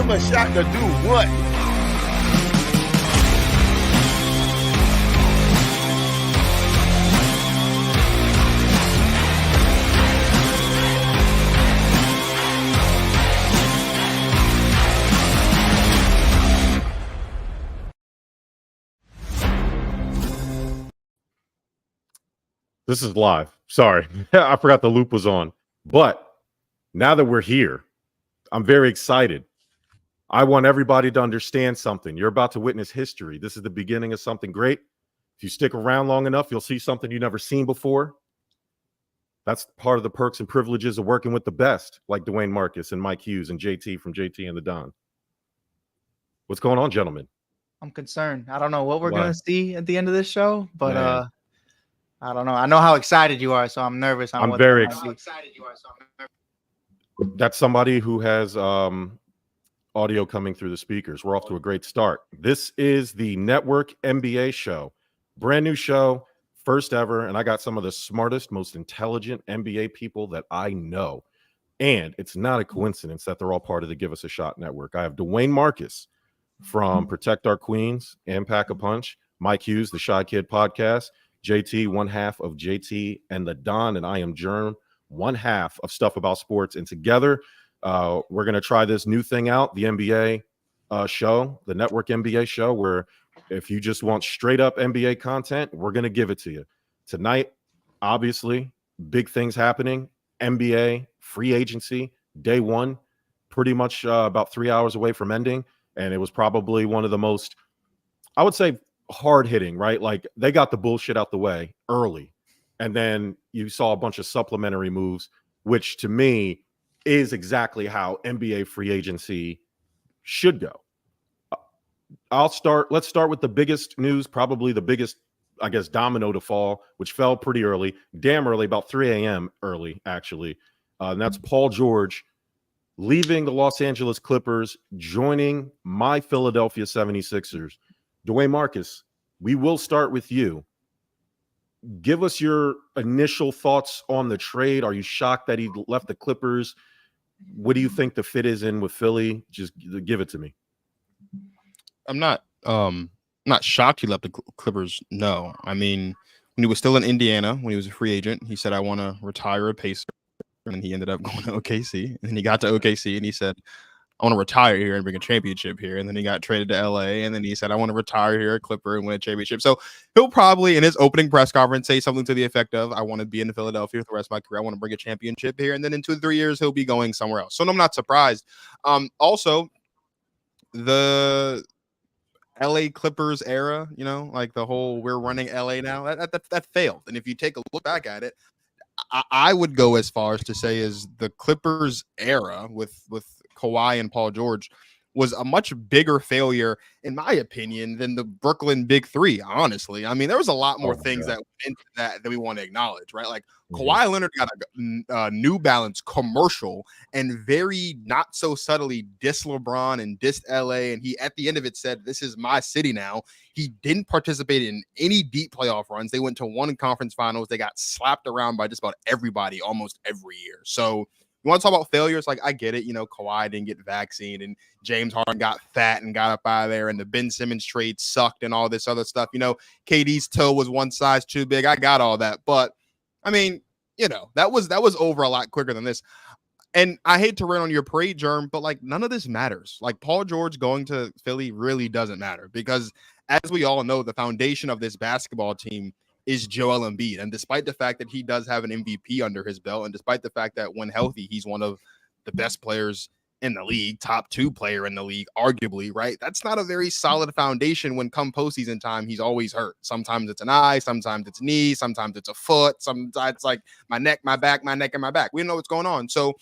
him a shot to do what? This is live. Sorry, I forgot the loop was on. But now that we're here, I'm very excited. I want everybody to understand something. You're about to witness history. This is the beginning of something great. If you stick around long enough, you'll see something you've never seen before. That's part of the perks and privileges of working with the best, like Dwayne Marcus and Mike Hughes and JT from JT and the Don. What's going on, gentlemen? I'm concerned. I don't know what we're Why? going to see at the end of this show, but Man. I don't know. I know how excited you are, so I'm nervous. I'm very excited. That's somebody who has audio coming through the speakers. We're off to a great start. This is the Network NBA show. Brand new show, first ever, and I got some of the smartest, most intelligent NBA people that I know. And it's not a coincidence that they're all part of the Give Us a Shot network. I have Dwayne Marcus from Protect Our Queens and Pack a Punch, Mike Hughes, the Shy Kid podcast, JT, one half of JT and the Don, and I am Jerm, one half of Stuff About Sports. And together, we're going to try this new thing out, the NBA show, the Network NBA show, where if you just want straight up NBA content, we're going to give it to you. Tonight, obviously, big things happening. NBA, free agency, day one, pretty much about 3 hours away from ending. And it was probably one of the most, I would say, hard hitting, right? Like they got the bullshit out the way early. And then you saw a bunch of supplementary moves, which to me is exactly how NBA free agency should go. Let's start with the biggest news, probably the biggest, I guess, domino to fall, which fell pretty early, damn early, about 3 a.m. early, actually. And that's Paul George leaving the Los Angeles Clippers, joining my Philadelphia 76ers. Dwayne Marcus, we will start with you. Give us your initial thoughts on the trade. Are you shocked that he left the Clippers? What do you think the fit is in with Philly? Just give it to me. I'm not shocked he left the Clippers. No. I mean, when he was still in Indiana, when he was a free agent, he said, I want to retire a Pacer. And he ended up going to OKC. And then he got to OKC and he said, I want to retire here and bring a championship here. And then he got traded to LA. And then he said, I want to retire here at Clipper and win a championship. So he'll probably, in his opening press conference, say something to the effect of, I want to be in Philadelphia for the rest of my career. I want to bring a championship here. And then in 2 to 3 years, he'll be going somewhere else. So I'm not surprised. Also, the LA Clippers era, you know, like the whole we're running LA now, that failed. And if you take a look back at it, I would go as far as to say is the Clippers era with Kawhi and Paul George was a much bigger failure, in my opinion, than the Brooklyn Big Three, honestly. I mean, there was a lot more things that went into that we want to acknowledge, right? Like Kawhi Leonard got a New Balance commercial and very not so subtly dissed LeBron and dissed LA. And he, at the end of it, said, this is my city now. He didn't participate in any deep playoff runs. They went to one conference finals. They got slapped around by just about everybody almost every year. So you want to talk about failures? Like, I get it. You know, Kawhi didn't get the vaccine and James Harden got fat and got up out of there and the Ben Simmons trade sucked and all this other stuff. You know, KD's toe was one size too big. I got all that. But, I mean, you know, that was over a lot quicker than this. And I hate to rain on your parade, Jerm, but, like, none of this matters. Like, Paul George going to Philly really doesn't matter because, as we all know, the foundation of this basketball team is Joel Embiid. And despite the fact that he does have an MVP under his belt, and despite the fact that when healthy, he's one of the best players in the league, top 2 player in the league, arguably, right? That's not a very solid foundation when come postseason time, he's always hurt. Sometimes it's an eye, sometimes it's knee, sometimes it's a foot, sometimes it's like my neck, my back, my neck, and my back. We don't know what's going on. So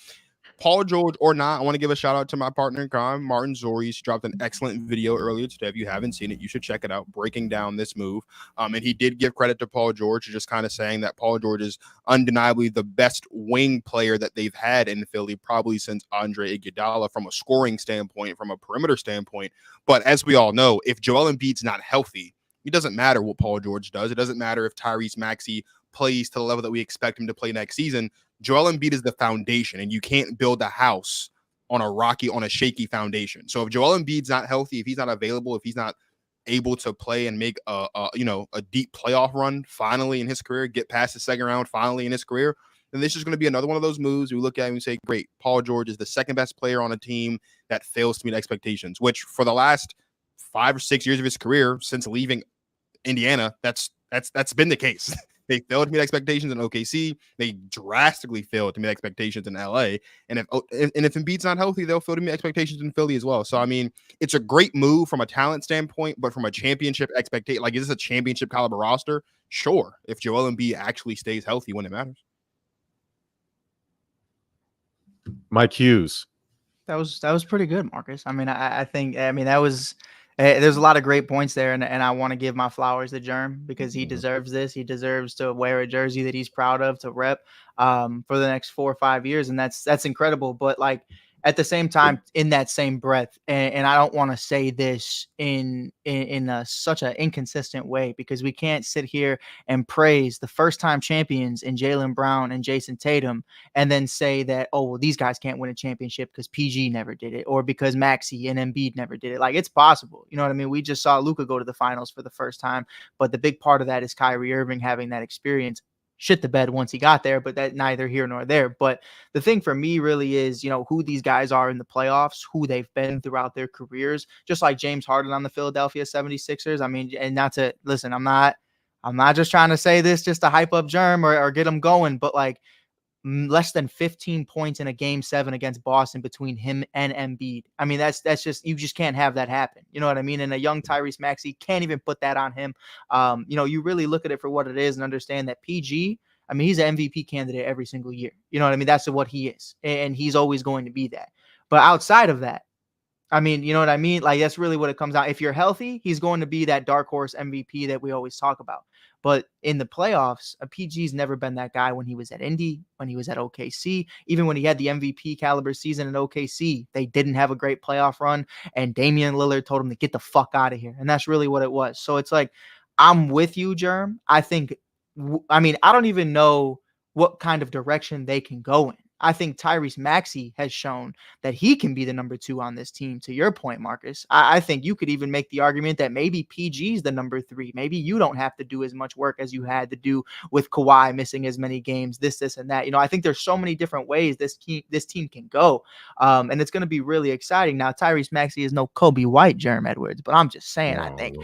Paul George or not, I want to give a shout out to my partner in crime, Martin Zori. He dropped an excellent video earlier today. If you haven't seen it, you should check it out, breaking down this move. And he did give credit to Paul George, just kind of saying that Paul George is undeniably the best wing player that they've had in Philly, probably since Andre Iguodala, from a scoring standpoint, from a perimeter standpoint. But as we all know, if Joel Embiid's not healthy, it doesn't matter what Paul George does. It doesn't matter if Tyrese Maxey plays to the level that we expect him to play next season. Joel Embiid is the foundation, and you can't build a house on a shaky foundation. So if Joel Embiid's not healthy, if he's not available, if he's not able to play and make a deep playoff run finally in his career, get past the second round finally in his career, then this is going to be another one of those moves we look at and we say, great, Paul George is the second best player on a team that fails to meet expectations, which for the last 5 or 6 years of his career since leaving Indiana, that's been the case. They failed to meet expectations in OKC. They drastically failed to meet expectations in LA. And if Embiid's not healthy, they'll fail to meet expectations in Philly as well. So, I mean, it's a great move from a talent standpoint, but from a championship expectation, like, is this a championship caliber roster? Sure, if Joel Embiid actually stays healthy when it matters. Mike Hughes. That was pretty good, Marcus. I mean, I think that was there's a lot of great points there, and I want to give my flowers to Jerm because he deserves this. He deserves to wear a jersey that he's proud of to rep for the next 4 or 5 years, and that's incredible. But like at the same time, in that same breath, and I don't want to say this in such an inconsistent way because we can't sit here and praise the first-time champions in Jaylen Brown and Jason Tatum and then say that, oh, well, these guys can't win a championship because PG never did it or because Maxey and Embiid never did it. Like, it's possible. You know what I mean? We just saw Luka go to the finals for the first time, but the big part of that is Kyrie Irving having that experience. Shit the bed once he got there, but that neither here nor there. But the thing for me really is, who these guys are in the playoffs, who they've been throughout their careers, just like James Harden on the Philadelphia 76ers. I mean, and not to listen, I'm not just trying to say this just to hype up Jerm or get him going, but like less than 15 points in a game 7 against Boston between him and Embiid. I mean, that's just, you just can't have that happen. You know what I mean? And a young Tyrese Maxey can't even put that on him. You really look at it for what it is and understand that PG, I mean, he's an MVP candidate every single year. You know what I mean? That's what he is. And he's always going to be that. But outside of that, I mean, you know what I mean? Like, that's really what it comes out. If you're healthy, he's going to be that dark horse MVP that we always talk about. But in the playoffs, a PG's never been that guy when he was at Indy, when he was at OKC, even when he had the MVP caliber season in OKC, they didn't have a great playoff run. And Damian Lillard told him to get the fuck out of here. And that's really what it was. So it's like, I'm with you, Jerm. I don't even know what kind of direction they can go in. I think Tyrese Maxey has shown that he can be the number 2 on this team. To your point, Marcus, I think you could even make the argument that maybe PG's the number 3. Maybe you don't have to do as much work as you had to do with Kawhi missing as many games, this, and that. I think there's so many different ways this team can go. And it's going to be really exciting. Now, Tyrese Maxey is no Kobe White, Jerm Edwards, but I'm just saying, I think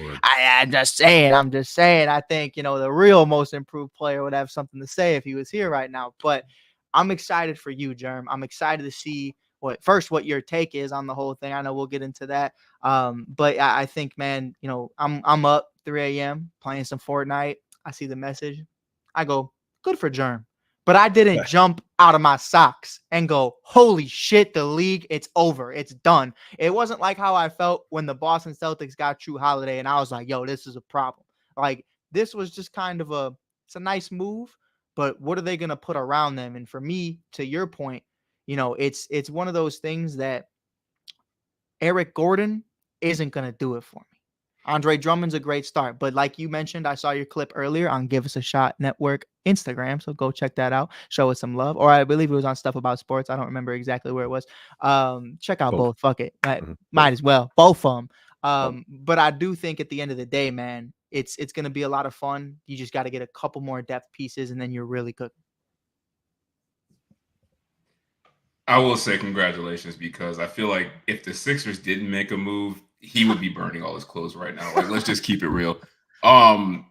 the real most improved player would have something to say if he was here right now. But I'm excited for you, Jerm. I'm excited to see what your take is on the whole thing. I know we'll get into that. But I think, man, I'm up 3 a.m. playing some Fortnite. I see the message. I go, good for Jerm. But I didn't jump out of my socks and go, holy shit, the league, it's over. It's done. It wasn't like how I felt when the Boston Celtics got Jrue Holiday and I was like, yo, this is a problem. Like, this was just kind of it's a nice move. But what are they going to put around them? And for me, to your point, it's one of those things that Eric Gordon isn't going to do it for me. Andre Drummond's a great start. But like you mentioned, I saw your clip earlier on Give Us a Shot Network Instagram. So go check that out. Show us some love. Or I believe it was on Stuff About Sports. I don't remember exactly where it was. Check out both. Fuck it. Might as well. Both of them. But I do think at the end of the day, man, it's going to be a lot of fun. You just got to get a couple more depth pieces, and then you're really cooking. I will say congratulations because I feel like if the Sixers didn't make a move, he would be burning all his clothes right now. Like, let's just keep it real. I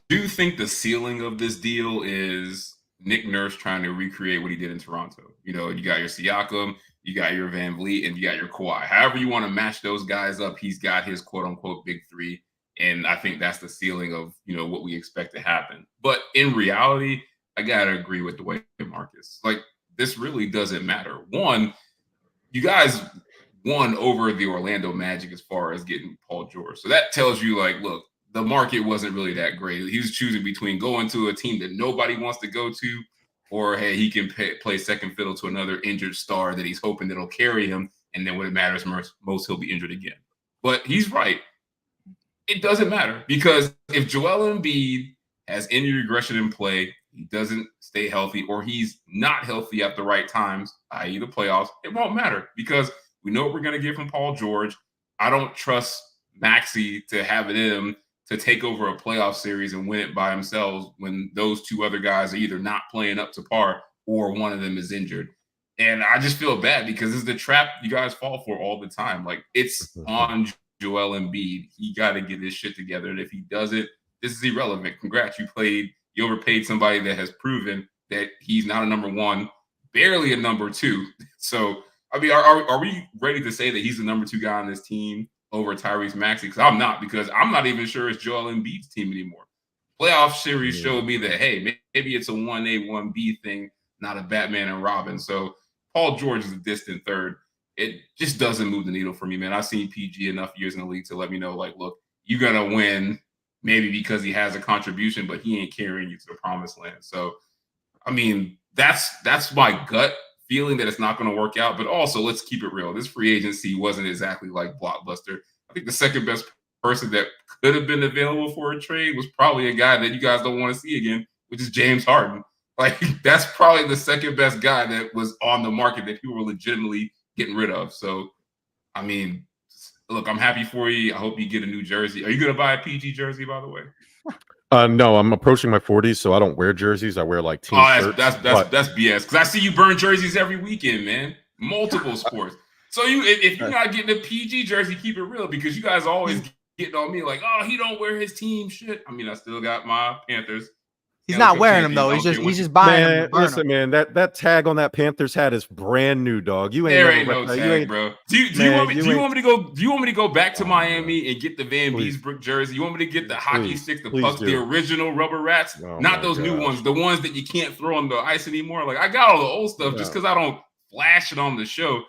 do think the ceiling of this deal is Nick Nurse trying to recreate what he did in Toronto. You got your Siakam, you got your Van Vliet, and you got your Kawhi. However you want to match those guys up, he's got his quote-unquote big 3, and I think that's the ceiling of, what we expect to happen. But in reality, I got to agree with the way Marcus. Like, this really doesn't matter. One, you guys won over the Orlando Magic as far as getting Paul George. So that tells you, like, look, the market wasn't really that great. He was choosing between going to a team that nobody wants to go to, or, hey, he can play second fiddle to another injured star that he's hoping that'll carry him, and then when it matters most, he'll be injured again. But he's right. It doesn't matter because if Joel Embiid has injury regression in play, he doesn't stay healthy or he's not healthy at the right times, i.e. the playoffs, it won't matter because we know what we're going to get from Paul George. I don't trust Maxey to have it in him to take over a playoff series and win it by themselves when those two other guys are either not playing up to par or one of them is injured. And I just feel bad because this is the trap you guys fall for all the time. Like, it's on Joel Embiid. He got to get his shit together. And if he doesn't, this is irrelevant. Congrats. You overpaid somebody that has proven that he's not a number one, barely a number two. So, I mean, are we ready to say that he's the number two guy on this team over Tyrese Maxey? Because I'm not even sure it's Joel Embiid's team anymore. Playoff series showed me that, hey, maybe it's a 1A, 1B thing, not a Batman and Robin. So Paul George is a distant third. It just doesn't move the needle for me, man. I've seen PG enough years in the league to let me know, like, look, you're going to win maybe because he has a contribution, but he ain't carrying you to the promised land. So, I mean, that's my gut feeling that it's not going to work out. But also, let's keep it real. This free agency wasn't exactly like blockbuster. I think the second best person that could have been available for a trade was probably a guy that you guys don't want to see again, which is James Harden. Like, that's probably the second best guy that was on the market that people were legitimately getting rid of. So, I mean, look, I'm happy for you. I hope you get a new jersey. Are you going to buy a PG jersey, by the way? No, I'm approaching my 40s, so I don't wear jerseys. I wear like team shirts. That's BS. Because I see you burn jerseys every weekend, man. Multiple sports. So if you're not getting a PG jersey, keep it real, because you guys are always getting on me like, oh, he don't wear his team shit. I mean, I still got my Panthers. He's not wearing them though. He's just buying them. Listen, man, that tag on that Panthers hat is brand new, dog. You ain't there ain't no tag, bro. Do you want me to go back to Miami and get the Van Beesbrook jersey? You want me to get the hockey sticks, the pucks, the original rubber rats, not those new ones, the ones that you can't throw on the ice anymore? Like, I got all the old stuff just because I don't flash it on the show.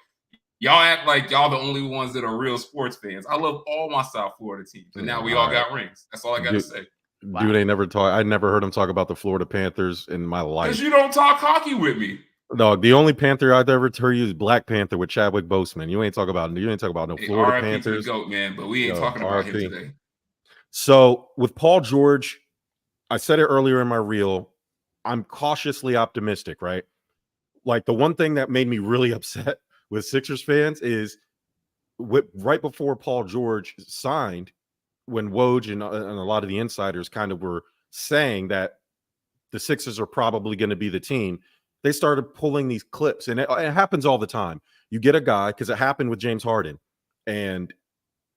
Y'all act like y'all the only ones that are real sports fans. I love all my South Florida teams, and now we all got rings. That's all I got to say. Wow. Dude, I never heard him talk about the Florida Panthers in my life. Because you don't talk hockey with me. Dog, the only Panther I've ever heard you is Black Panther with Chadwick Boseman. You ain't talking about no Florida Panthers. Goat, man, but we ain't talking about him today. So with Paul George, I said it earlier in my reel, I'm cautiously optimistic, right? Like, the one thing that made me really upset with Sixers fans is right before Paul George signed, when Woj and a lot of the insiders kind of were saying that the Sixers are probably going to be the team, they started pulling these clips. And it happens all the time. You get a guy, because it happened with James Harden, and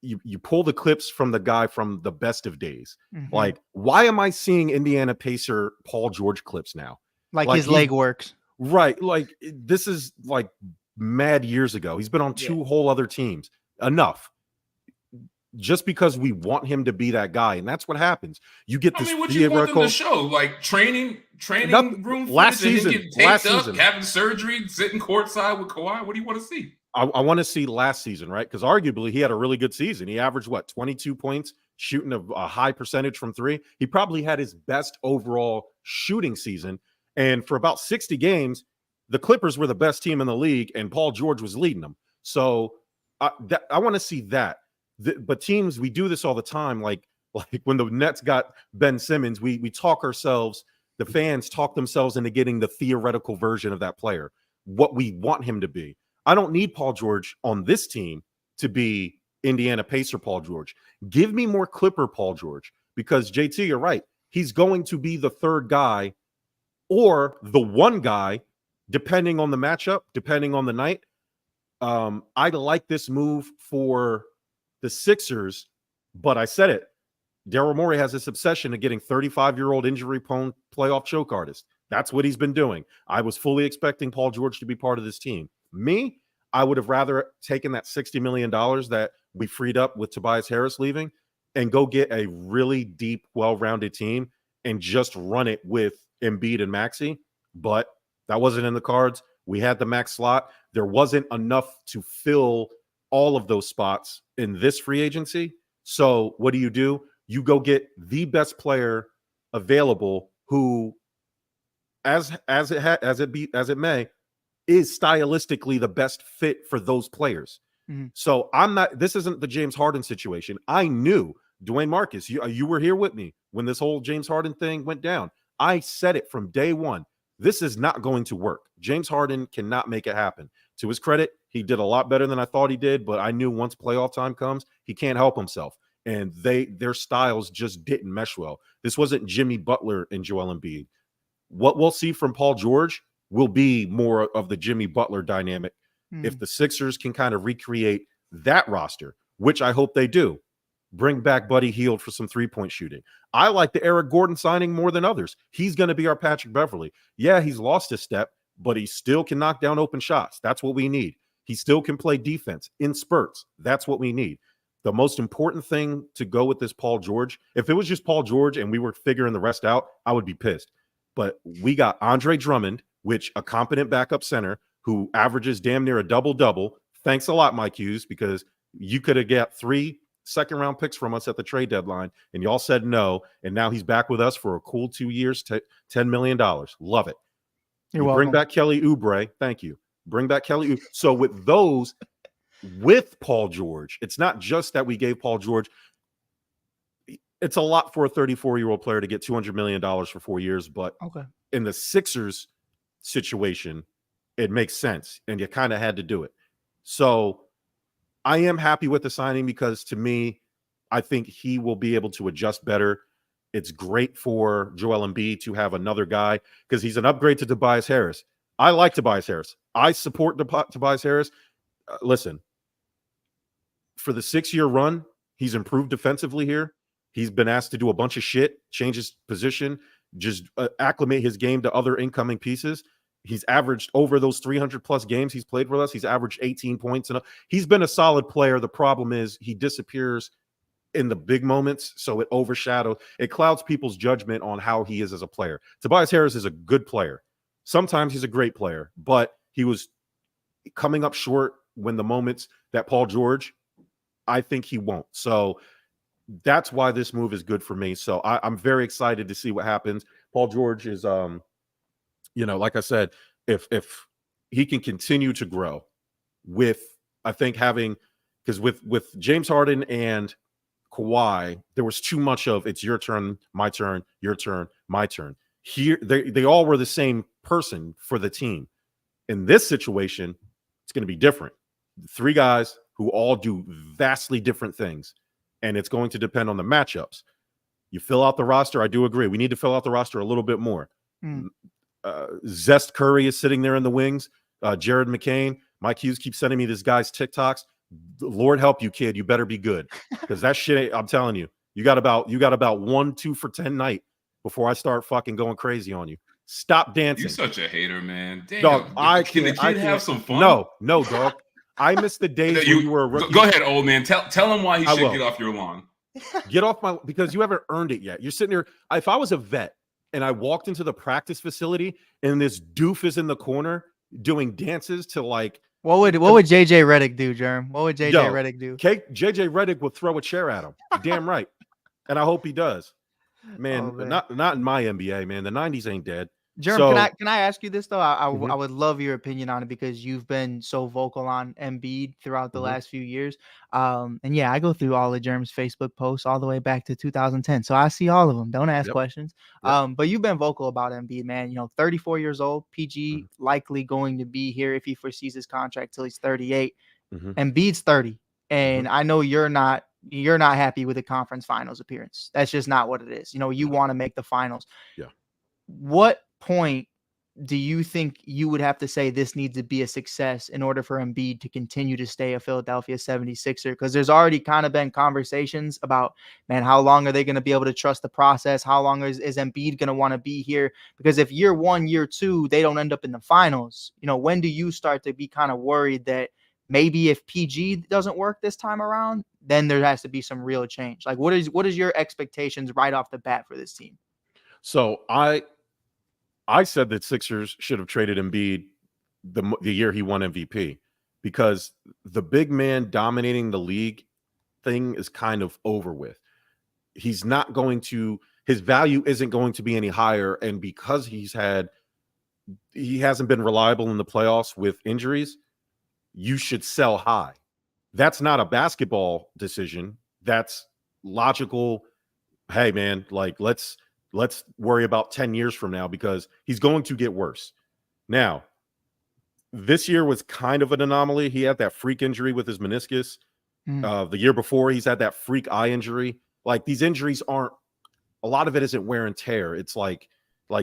you pull the clips from the guy from the best of days. Mm-hmm. Like, why am I seeing Indiana Pacer Paul George clips now? Like his leg works. Right. Like, this is like mad years ago. He's been on two whole other teams. Enough. Just because we want him to be that guy, and that's what happens. You get this. What you want them to show? Like training room last season, having surgery, sitting courtside with Kawhi. What do you want to see? I want to see last season, right? Because arguably he had a really good season. He averaged 22 points, shooting a high percentage from three. He probably had his best overall shooting season. And for about 60 games, the Clippers were the best team in the league, and Paul George was leading them. So I want to see that. But teams, we do this all the time. Like when the Nets got Ben Simmons, we talk ourselves, the fans talk themselves into getting the theoretical version of that player, what we want him to be. I don't need Paul George on this team to be Indiana Pacer Paul George. Give me more Clipper Paul George, because JT, you're right. He's going to be the third guy or the one guy, depending on the matchup, depending on the night. I like this move for the Sixers, but I said it. Daryl Morey has this obsession of getting 35-year-old injury-prone playoff choke artists. That's what he's been doing. I was fully expecting Paul George to be part of this team. Me, I would have rather taken that $60 million that we freed up with Tobias Harris leaving and go get a really deep, well-rounded team and just run it with Embiid and Maxey. But that wasn't in the cards. We had the max slot. There wasn't enough to fill all of those spots in this free agency. So what do? You go get the best player available, who, as it may, is stylistically the best fit for those players. Mm-hmm. So this isn't the James Harden situation. I knew Dwayne Marcus, you were here with me when this whole James Harden thing went down. I said it from day one. This is not going to work. James Harden cannot make it happen. To his credit, he did a lot better than I thought he did, but I knew once playoff time comes, he can't help himself. And their styles just didn't mesh well. This wasn't Jimmy Butler and Joel Embiid. What we'll see from Paul George will be more of the Jimmy Butler dynamic. If the Sixers can kind of recreate that roster, which I hope they do, bring back Buddy Hield for some three-point shooting. I like the Eric Gordon signing more than others. He's going to be our Patrick Beverley. Yeah, he's lost his step, but he still can knock down open shots. That's what we need. He still can play defense in spurts. That's what we need. The most important thing to go with this Paul George, if it was just Paul George and we were figuring the rest out, I would be pissed. But we got Andre Drummond, which a competent backup center who averages damn near a double-double. Thanks a lot, Mike Hughes, because you could have got 3 second-round picks from us at the trade deadline, and y'all said no, and now he's back with us for a cool 2 years, $10 million. Love it. You're welcome. Bring back Kelly Oubre. Thank you. Bring back Kelly Oubre. So with those, with Paul George, it's not just that we gave Paul George. It's a lot for a 34-year-old player to get $200 million for 4 years, but in the Sixers situation, it makes sense, and you kind of had to do it. So I am happy with the signing because, to me, I think he will be able to adjust better. It's great for Joel Embiid to have another guy because he's an upgrade to Tobias Harris. I like Tobias Harris. I support Tobias Harris. Listen, for the 6-year run, he's improved defensively here. He's been asked to do a bunch of shit, change his position, just acclimate his game to other incoming pieces. He's averaged over those 300-plus games he's played with us. He's averaged 18 points. And he's been a solid player. The problem is he disappears in the big moments, so it clouds people's judgment on how he is as a player. Tobias Harris is a good player. Sometimes he's a great player, but he was coming up short when the moments that Paul George, I think he won't. So that's why this move is good for me. So I'm very excited to see what happens. Paul George is like I said, if he can continue to grow with, I think because with James Harden and Kawhi, there was too much of it's your turn, my turn, your turn, my turn. Here, they all were the same person for the team. In this situation, it's going to be different. 3 guys who all do vastly different things, and it's going to depend on the matchups. You fill out the roster. I do agree. We need to fill out the roster a little bit more. Zest Curry is sitting there in the wings. Jared McCain. Mike Hughes keeps sending me this guy's TikToks. Lord help you, kid. You better be good, because that shit. I'm telling you, you got about 1-2 for 10 night before I start fucking going crazy on you. Stop dancing. You're such a hater, man. Damn. Dog, can the kid have some fun? No, dog. I miss the days when you were a rookie. Go ahead, old man. Tell him why he should get off your lawn. Get off because you haven't earned it yet. You're sitting here. If I was a vet and I walked into the practice facility and this doof is in the corner doing dances to like. What would JJ Redick do, Jerm? What would JJ Redick do? JJ Redick would throw a chair at him. Damn right. And I hope he does. Man, not in my NBA, man. The 90s ain't dead. Jerm, can I ask you this though? I would love your opinion on it because you've been so vocal on Embiid throughout the last few years. And yeah, I go through all of Jerm's Facebook posts all the way back to 2010, so I see all of them. Don't ask questions. But you've been vocal about Embiid, man. 34 years old. PG likely going to be here if he foresees his contract till he's 38. Embiid's 30, and I know you're not happy with the conference finals appearance. That's just not what it is. You want to make the finals. Yeah. What point do you think you would have to say this needs to be a success in order for Embiid to continue to stay a Philadelphia 76er? Because there's already kind of been conversations about, man, how long are they going to be able to trust the process? How long is Embiid going to want to be here? Because if year 1, year 2, they don't end up in the finals, when do you start to be kind of worried that maybe if PG doesn't work this time around, then there has to be some real change? Like, what is your expectations right off the bat for this team? So I said that Sixers should have traded Embiid the year he won MVP, because the big man dominating the league thing is kind of over with. His value isn't going to be any higher. And because he hasn't been reliable in the playoffs with injuries, you should sell high. That's not a basketball decision. That's logical. Hey man, like let's Let's worry about 10 years from now because he's going to get worse. Now, this year was kind of an anomaly. He had that freak injury with his meniscus. The year before, he's had that freak eye injury. Like, these injuries aren't, a lot of it isn't wear and tear. It's like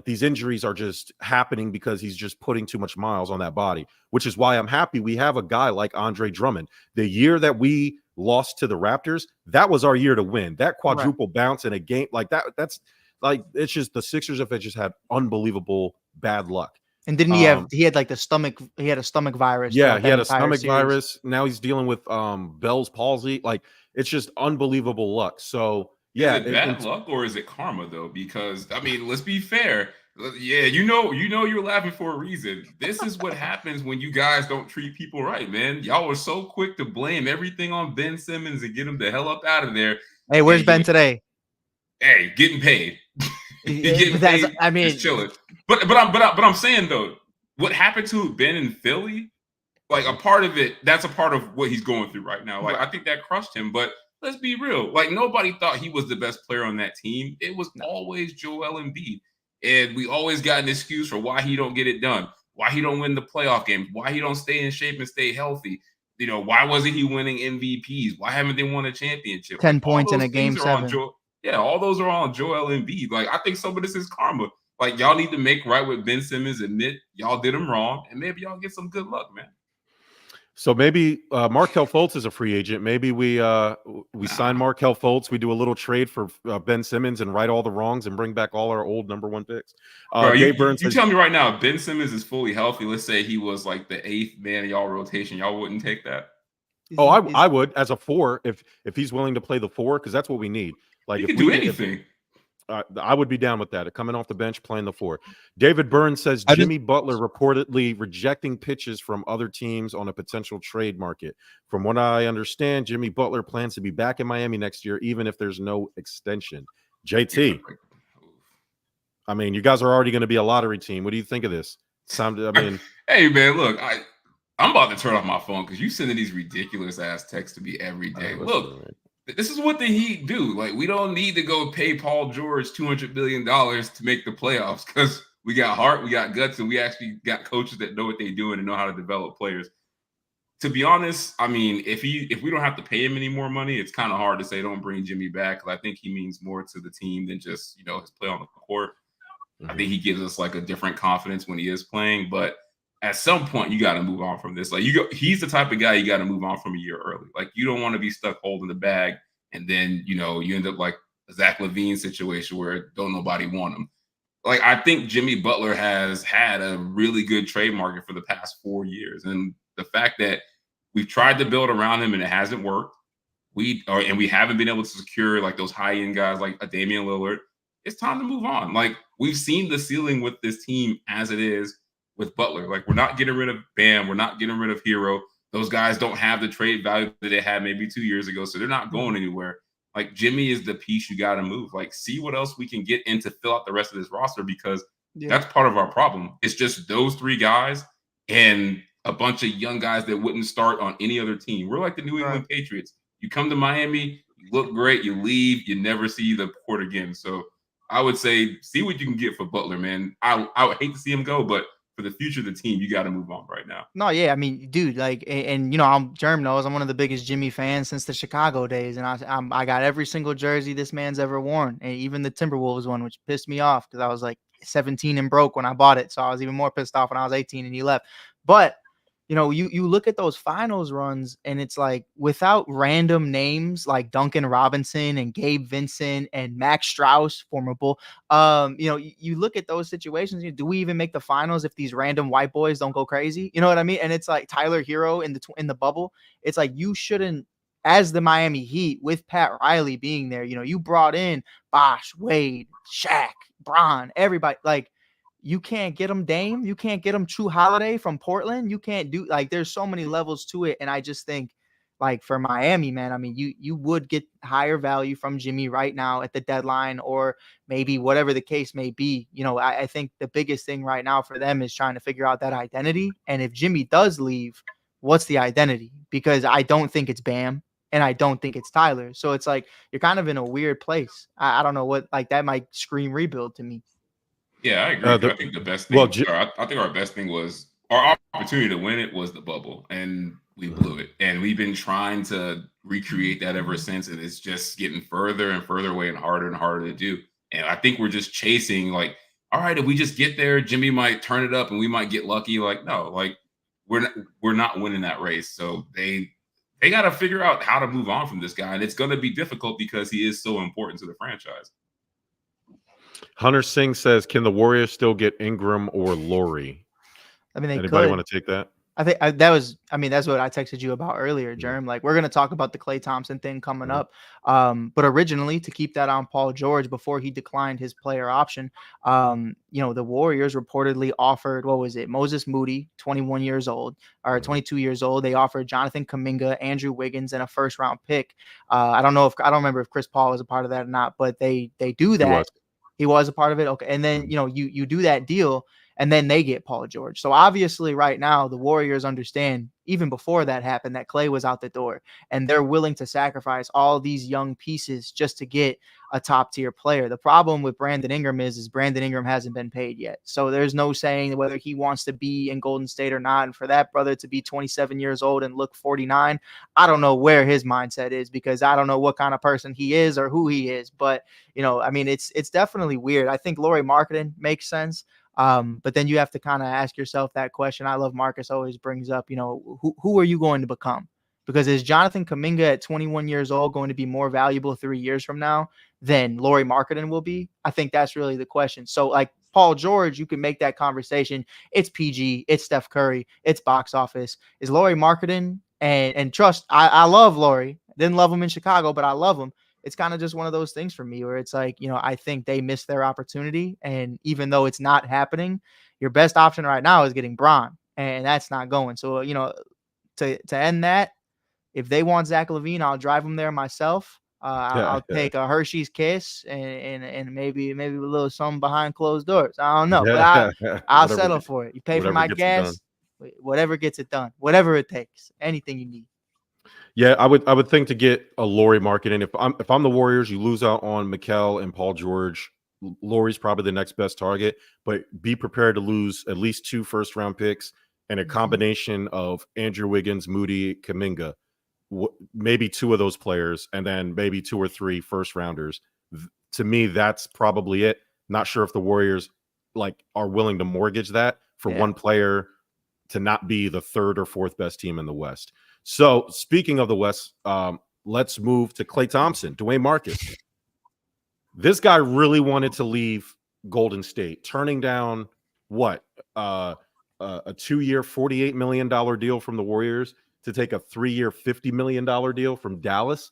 these injuries are just happening because he's just putting too much miles on that body, which is why I'm happy we have a guy like Andre Drummond. The year that we lost to the Raptors, that was our year to win. That quadruple bounce in a game like that's like, it's just the Sixers have just had unbelievable bad luck. And didn't he had like a stomach virus? Yeah, he had a stomach virus. Now he's dealing with Bell's palsy. Like, it's just unbelievable luck. So yeah, is it bad luck or is it karma though? Because I mean, let's be fair. Yeah, you know you're laughing for a reason. This is what happens when you guys don't treat people right, man. Y'all were so quick to blame everything on Ben Simmons and get him the hell up out of there. Hey, where's Ben today? Hey, getting paid. Getting paid, I mean, just chilling. But I'm saying though, what happened to Ben in Philly? Like, a part of it, that's a part of what he's going through right now. Like, I think that crushed him. But let's be real. Like, nobody thought he was the best player on that team. It was always Joel Embiid. And we always got an excuse for why he don't get it done, why he don't win the playoff games, why he don't stay in shape and stay healthy. You know, why wasn't he winning MVPs? Why haven't they won a championship? 10 points in a game 7. All those are on Joel Embiid. Like, I think some of this is karma. Like, y'all need to make right with Ben Simmons, admit y'all did him wrong, and maybe y'all get some good luck, man. So maybe Markelle Fultz is a free agent. Maybe we sign Markelle Fultz. We do a little trade for Ben Simmons and right all the wrongs and bring back all our old number 1 picks. Bro, you tell me right now, if Ben Simmons is fully healthy, let's say he was like the 8th man of y'all rotation, y'all wouldn't take that? Oh, I would as a 4 if he's willing to play the 4, because that's what we need. Like, you can do anything. I would be down with that. Coming off the bench, playing the 4. David Burns says Jimmy Butler reportedly rejecting pitches from other teams on a potential trade market. From what I understand, Jimmy Butler plans to be back in Miami next year, even if there's no extension. JT, I mean, you guys are already going to be a lottery team. What do you think of this? Hey, man, look, I'm about to turn off my phone because you sending these ridiculous ass texts to me every day. Look. This is what the Heat do. Like, we don't need to go pay Paul George $200 billion to make the playoffs because we got heart, we got guts, and we actually got coaches that know what they're doing and know how to develop players. To be honest, I mean, if we don't have to pay him any more money, it's kind of hard to say don't bring Jimmy back. I think he means more to the team than just, his play on the court. I think he gives us like a different confidence when he is playing, but at some point you got to move on from this. Like, he's the type of guy you got to move on from a year early. Like, you don't want to be stuck holding the bag and then, you end up like a Zach LaVine situation where don't nobody want him. Like, I think Jimmy Butler has had a really good trade market for the past 4 years. And the fact that we've tried to build around him and it hasn't worked, and we haven't been able to secure like those high-end guys like a Damian Lillard, it's time to move on. Like, we've seen the ceiling with this team as it is with Butler. Like, we're not getting rid of Bam. We're not getting rid of Hero. Those guys don't have the trade value that they had maybe 2 years ago, so they're not going anywhere. Like, Jimmy is the piece you got to move. Like, see what else we can get in to fill out the rest of this roster, because that's part of our problem. It's just those 3 guys and a bunch of young guys that wouldn't start on any other team. We're like the New England Patriots. You come to Miami, you look great, you leave, you never see the court again. So I would say see what you can get for Butler, man. I would hate to see him go, but for the future of the team, you got to move on right now. No, yeah, I mean, dude, like, and Jerm knows I'm one of the biggest Jimmy fans since the Chicago days, and I got every single jersey this man's ever worn, and even the Timberwolves one, which pissed me off because I was like 17 and broke when I bought it, so I was even more pissed off when I was 18 and he left. But you look at those finals runs, and it's like without random names like Duncan Robinson and Gabe Vincent and Max Strus, formable. You look at those situations. Do we even make the finals if these random white boys don't go crazy? You know what I mean? And it's like Tyler Hero in the bubble. It's like you shouldn't, as the Miami Heat with Pat Riley being there. You brought in Bosh, Wade, Shaq, Bron, everybody like. You can't get them Dame. You can't get them True Holiday from Portland. You can't do like there's so many levels to it. And I just think like for Miami, man, I mean, you would get higher value from Jimmy right now at the deadline or maybe whatever the case may be. I think the biggest thing right now for them is trying to figure out that identity. And if Jimmy does leave, what's the identity? Because I don't think it's Bam. and I don't think it's Tyler. So it's like you're kind of in a weird place. I don't know what, like, that might scream rebuild to me. Yeah, I agree. I think the best thing, I think our best thing was our opportunity to win it was the bubble, and we blew it. And we've been trying to recreate that ever since, and it's just getting further and further away and harder to do. And I think we're just chasing, like, all right, if we just get there, Jimmy might turn it up and we might get lucky. Like, no, like we're not winning that race. So they got to figure out how to move on from this guy, and it's going to be difficult because he is so important to the franchise. Hunter Singh says, "Can the Warriors still get Ingram or Laurie?" I mean, Anybody want to take that? I think that's what I texted you about earlier, Jerm. Like, we're going to talk about the Klay Thompson thing coming up. But originally, to keep that on Paul George before he declined his player option, the Warriors reportedly offered, Moses Moody, 21 years old or 22 years old. They offered Jonathan Kuminga, Andrew Wiggins, and a first-round pick. I don't remember if Chris Paul was a part of that or not, but they do that. He was a part of it. Okay. And then, you do that deal, and then they get Paul George. So obviously right now the Warriors understand, even before that happened, that Klay was out the door, and they're willing to sacrifice all these young pieces just to get a top tier player. The problem with Brandon Ingram is Brandon Ingram hasn't been paid yet. So there's no saying whether he wants to be in Golden State or not. And for that brother to be 27 years old and look 49, I don't know where his mindset is, because I don't know what kind of person he is or who he is. But, it's definitely weird. I think Lauri Markkanen makes sense. But then you have to kind of ask yourself that question. I love Marcus always brings up, who are you going to become? Because is Jonathan Kuminga at 21 years old going to be more valuable 3 years from now than Lauri Markkanen will be? I think that's really the question. So, like, Paul George, you can make that conversation. It's PG, it's Steph Curry, it's box office. Is Lauri Markkanen, and trust, I love Lauri. Didn't love him in Chicago, but I love him. It's kind of just one of those things for me where it's like, I think they missed their opportunity. And even though it's not happening, your best option right now is getting Bron, and that's not going. So, to end that, if they want Zach LaVine, I'll drive them there myself. I'll take a Hershey's Kiss and maybe a little something behind closed doors. I don't know, but I'll settle for it. You pay for my gas, whatever gets it done, whatever it takes, anything you need. Yeah, I would think to get a Lauri Markkanen. If I'm the Warriors, you lose out on Mikal and Paul George. Lauri's probably the next best target, but be prepared to lose at least 2 first-round picks and a combination of Andrew Wiggins, Moody, Kuminga, maybe 2 of those players, and then maybe 2 or 3 first-rounders. To me, that's probably it. Not sure if the Warriors are willing to mortgage that for one player to not be the 3rd or 4th best team in the West. So, speaking of the West, let's move to Klay Thompson, Dwayne Marcus. This guy really wanted to leave Golden State, turning down a 2-year, $48 million deal from the Warriors to take a 3-year, $50 million deal from Dallas.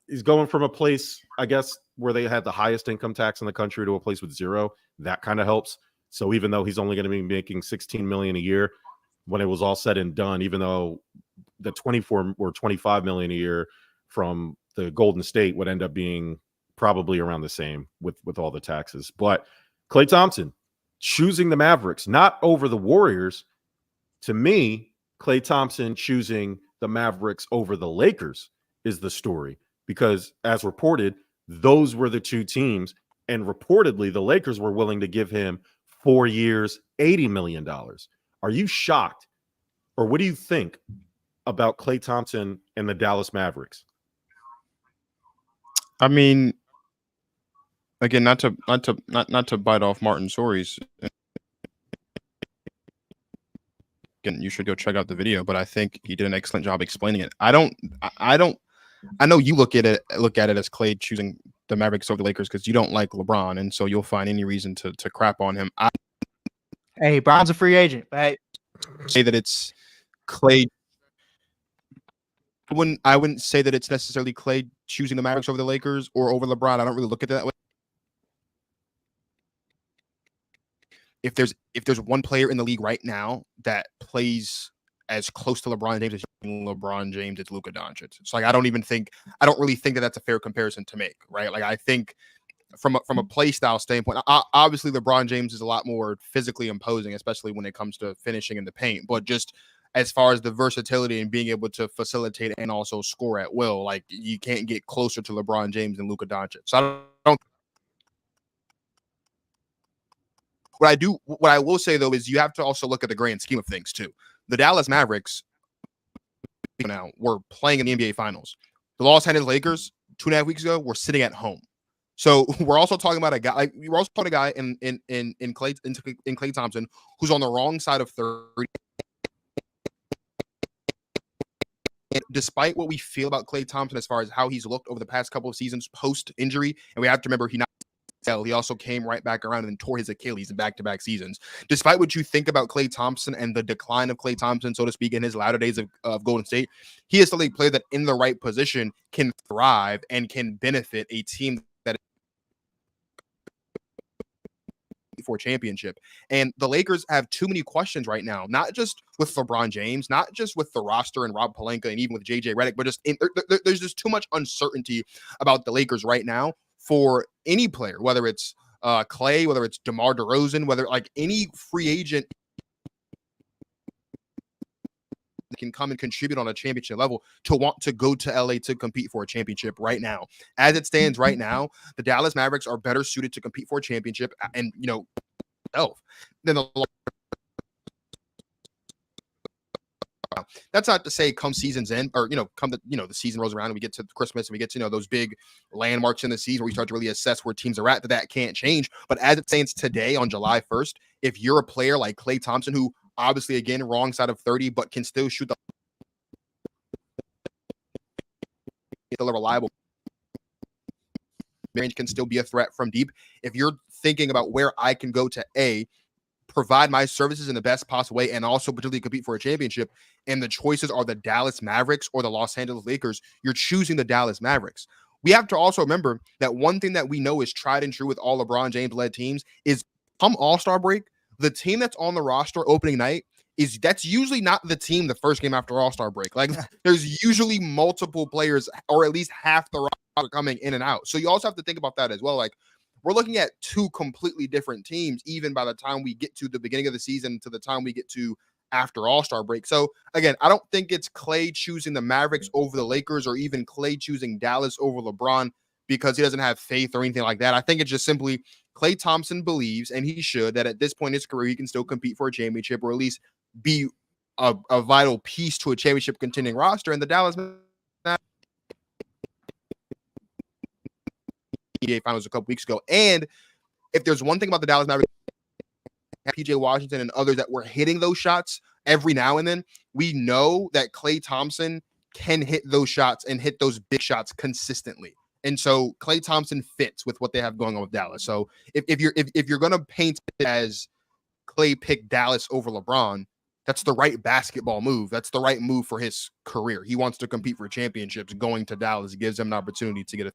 He's going from a place, I guess, where they had the highest income tax in the country to a place with 0. That kind of helps. So even though he's only going to be making $16 million a year, when it was all said and done, even though the 24 or 25 million a year from the Golden State would end up being probably around the same with all the taxes. But Klay Thompson choosing the Mavericks, not over the Warriors. To me, Klay Thompson choosing the Mavericks over the Lakers is the story, because as reported, those were the 2 teams, and reportedly the Lakers were willing to give him 4 years, $80 million. Are you shocked, or what do you think about Klay Thompson and the Dallas Mavericks? I mean, again, not to bite off Martin Sorry's. Again, you should go check out the video, but I think he did an excellent job explaining it. I know you look at it as Klay choosing the Mavericks over the Lakers because you don't like LeBron, and so you'll find any reason to crap on him. Hey, Bron's a free agent, right? Say that it's Klay. I wouldn't say that it's necessarily Klay choosing the Mavericks over the Lakers or over LeBron. I don't really look at it that way. If there's one player in the league right now that plays as close to LeBron James as LeBron James, it's Luka Doncic. So I don't really think that that's a fair comparison to make, right? Like, I think from a play style standpoint, obviously LeBron James is a lot more physically imposing, especially when it comes to finishing in the paint. But just as far as the versatility and being able to facilitate and also score at will. Like, you can't get closer to LeBron James and Luka Doncic. So I don't. What I will say though is you have to also look at the grand scheme of things too. The Dallas Mavericks now were playing in the NBA Finals. The Los Angeles Lakers 2.5 weeks ago were sitting at home. So we're also talking about a guy. Like, we're also talking about a guy in Klay Thompson who's on the wrong side of 30. And despite what we feel about Klay Thompson as far as how he's looked over the past couple of seasons post injury, and we have to remember he also came right back around and tore his Achilles in back-to-back seasons. Despite what you think about Klay Thompson and the decline of Klay Thompson, so to speak, in his latter days of Golden State, he is still a player that in the right position can thrive and can benefit a team that is for a championship. And the Lakers have too many questions right now, not just with LeBron James, not just with the roster and Rob Pelinka and even with JJ Redick, but just there's just too much uncertainty about the Lakers right now for any player, whether it's Klay, whether it's DeMar DeRozan, whether like any free agent that can come and contribute on a championship level to want to go to LA to compete for a championship right now. As it stands right now, the Dallas Mavericks are better suited to compete for a championship and, than the. That's not to say come season's end or, come the season rolls around and we get to Christmas and we get to, those big landmarks in the season where we start to really assess where teams are at, that can't change. But as it stands today on July 1st, if you're a player like Klay Thompson, who obviously, again, wrong side of 30, but can still shoot still a reliable range, can still be a threat from deep. If you're thinking about where I can go to provide my services in the best possible way and also particularly compete for a championship, and the choices are the Dallas Mavericks or the Los Angeles Lakers, you're choosing the Dallas Mavericks. We have to also remember that one thing that we know is tried and true with all LeBron James-led teams is come All-Star break, the team that's on the roster opening night that's usually not the team the first game after All-Star break. Like, there's usually multiple players or at least half the roster coming in and out. So you also have to think about that as well. Like, we're looking at two completely different teams, even by the time we get to the beginning of the season to the time we get to after All-Star break. So again, I don't think it's Klay choosing the Mavericks over the Lakers or even Klay choosing Dallas over LeBron because he doesn't have faith or anything like that. I think it's just simply Klay Thompson believes, and he should, that at this point in his career, he can still compete for a championship or at least be a vital piece to a championship contending roster. And the Dallas NBA Finals a couple weeks ago. And if there's one thing about the Dallas Mavericks, PJ Washington and others that were hitting those shots every now and then, we know that Klay Thompson can hit those shots and hit those big shots consistently. And so Klay Thompson fits with what they have going on with Dallas. So if you're going to paint it as Klay picked Dallas over LeBron, that's the right basketball move. That's the right move for his career. He wants to compete for championships. Going to Dallas gives him an opportunity to get a.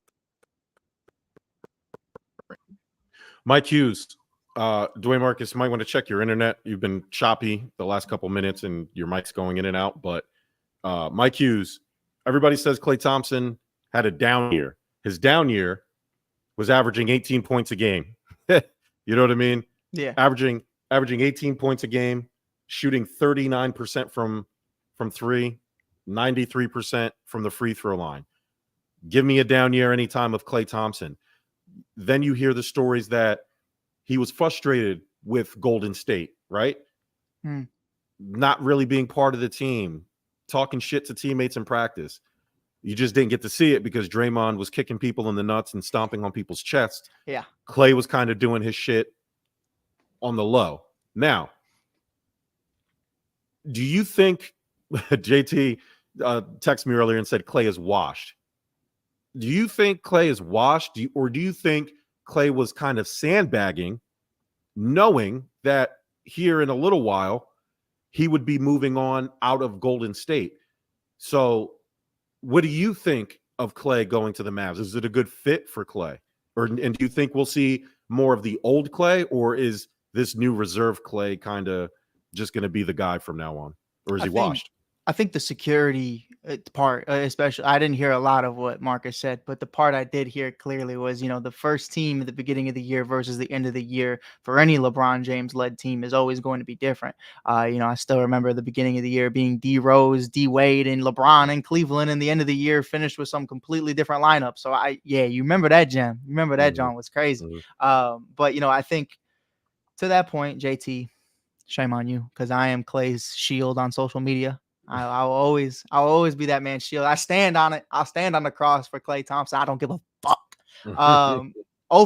Mike Hughes, Dwayne Marcus, you might want to check your internet. You've been choppy the last couple minutes and your mic's going in and out. But Mike Hughes, everybody says Klay Thompson had a down year. His down year was averaging 18 points a game. You know what I mean? Yeah. Averaging 18 points a game, shooting 39% from three, 93% from the free throw line. Give me a down year anytime of Klay Thompson. Then you hear the stories that he was frustrated with Golden State, right? Not really being part of the team, talking shit to teammates in practice. You just didn't get to see it because Draymond was kicking people in the nuts and stomping on people's chests. Yeah. Klay was kind of doing his shit on the low. Now, do you think JT texted me earlier and said Klay is washed? Do you think Klay is washed, or do you think Klay was kind of sandbagging, knowing that here in a little while he would be moving on out of Golden State? So what do you think of Klay going to the Mavs? Is it a good fit for Klay? And do you think we'll see more of the old Klay, or is this new reserve Klay kind of just going to be the guy from now on? Or is he washed? I think the security part, especially, I didn't hear a lot of what Marcus said, but the part I did hear clearly was, the first team at the beginning of the year versus the end of the year for any LeBron James led team is always going to be different. I still remember the beginning of the year being D Rose, D Wade, and LeBron in Cleveland, and the end of the year finished with some completely different lineup. So you remember that, Jam? You remember that, John? Was crazy. But I think to that point, JT, shame on you, because I am Klay's shield on social media. I'll always be that man's shield. I stand on it. I'll stand on the cross for Klay Thompson. I don't give a fuck. 0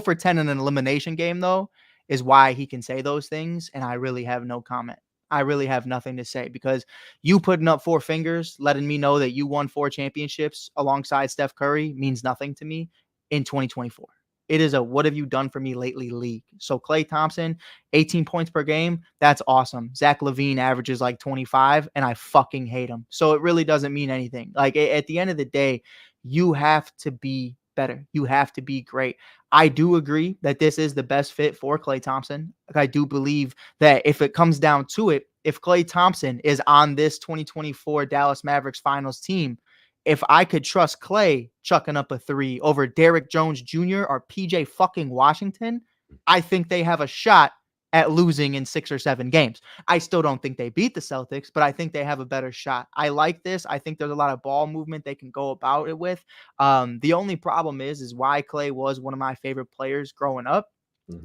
for 10 in an elimination game, though, is why he can say those things, and I really have no comment. I really have nothing to say, because you putting up 4 fingers, letting me know that you won 4 championships alongside Steph Curry means nothing to me in 2024. It is a what have you done for me lately league. So Klay Thompson, 18 points per game, that's awesome. Zach LaVine averages like 25, and I fucking hate him. So it really doesn't mean anything. Like, at the end of the day, you have to be better. You have to be great. I do agree that this is the best fit for Klay Thompson. I do believe that if it comes down to it, if Klay Thompson is on this 2024 Dallas Mavericks finals team, if I could trust Klay chucking up a 3 over Derrick Jones Jr. or PJ fucking Washington, I think they have a shot at losing in 6 or 7 games. I still don't think they beat the Celtics, but I think they have a better shot. I like this. I think there's a lot of ball movement they can go about it with. The only problem is why Klay was one of my favorite players growing up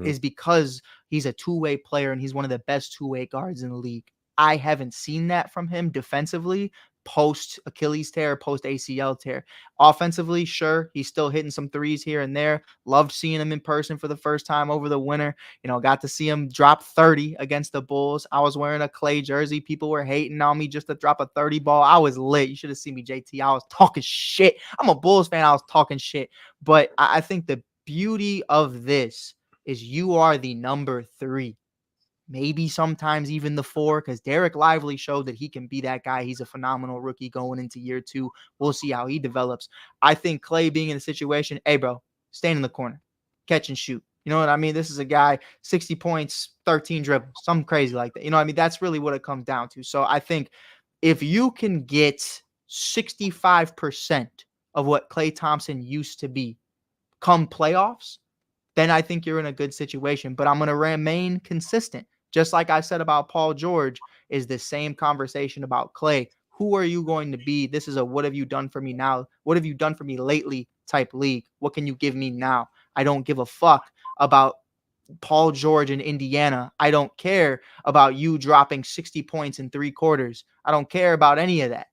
is because he's a two-way player and he's one of the best two-way guards in the league. I haven't seen that from him defensively post Achilles tear, post ACL tear. Offensively, sure, he's still hitting some threes here and there. Loved seeing him in person for the first time over the winter. Got to see him drop 30 against the Bulls. I was wearing a Klay jersey. People were hating on me just to drop a 30 ball. I was lit. You should have seen me, JT. I was talking shit. I'm a Bulls fan. I was talking shit. But I think the beauty of this is you are the number 3. Maybe sometimes even the 4, because Derek Lively showed that he can be that guy. He's a phenomenal rookie going into year 2. We'll see how he develops. I think Klay being in a situation, hey, bro, stand in the corner, catch and shoot. You know what I mean? This is a guy, 60 points, 13 dribbles, something crazy like that. You know what I mean? That's really what it comes down to. So I think if you can get 65% of what Klay Thompson used to be come playoffs, then I think you're in a good situation. But I'm going to remain consistent. Just like I said about Paul George, is the same conversation about Klay. Who are you going to be? This is a what have you done for me now? What have you done for me lately type league? What can you give me now? I don't give a fuck about Paul George in Indiana. I don't care about you dropping 60 points in 3 quarters. I don't care about any of that.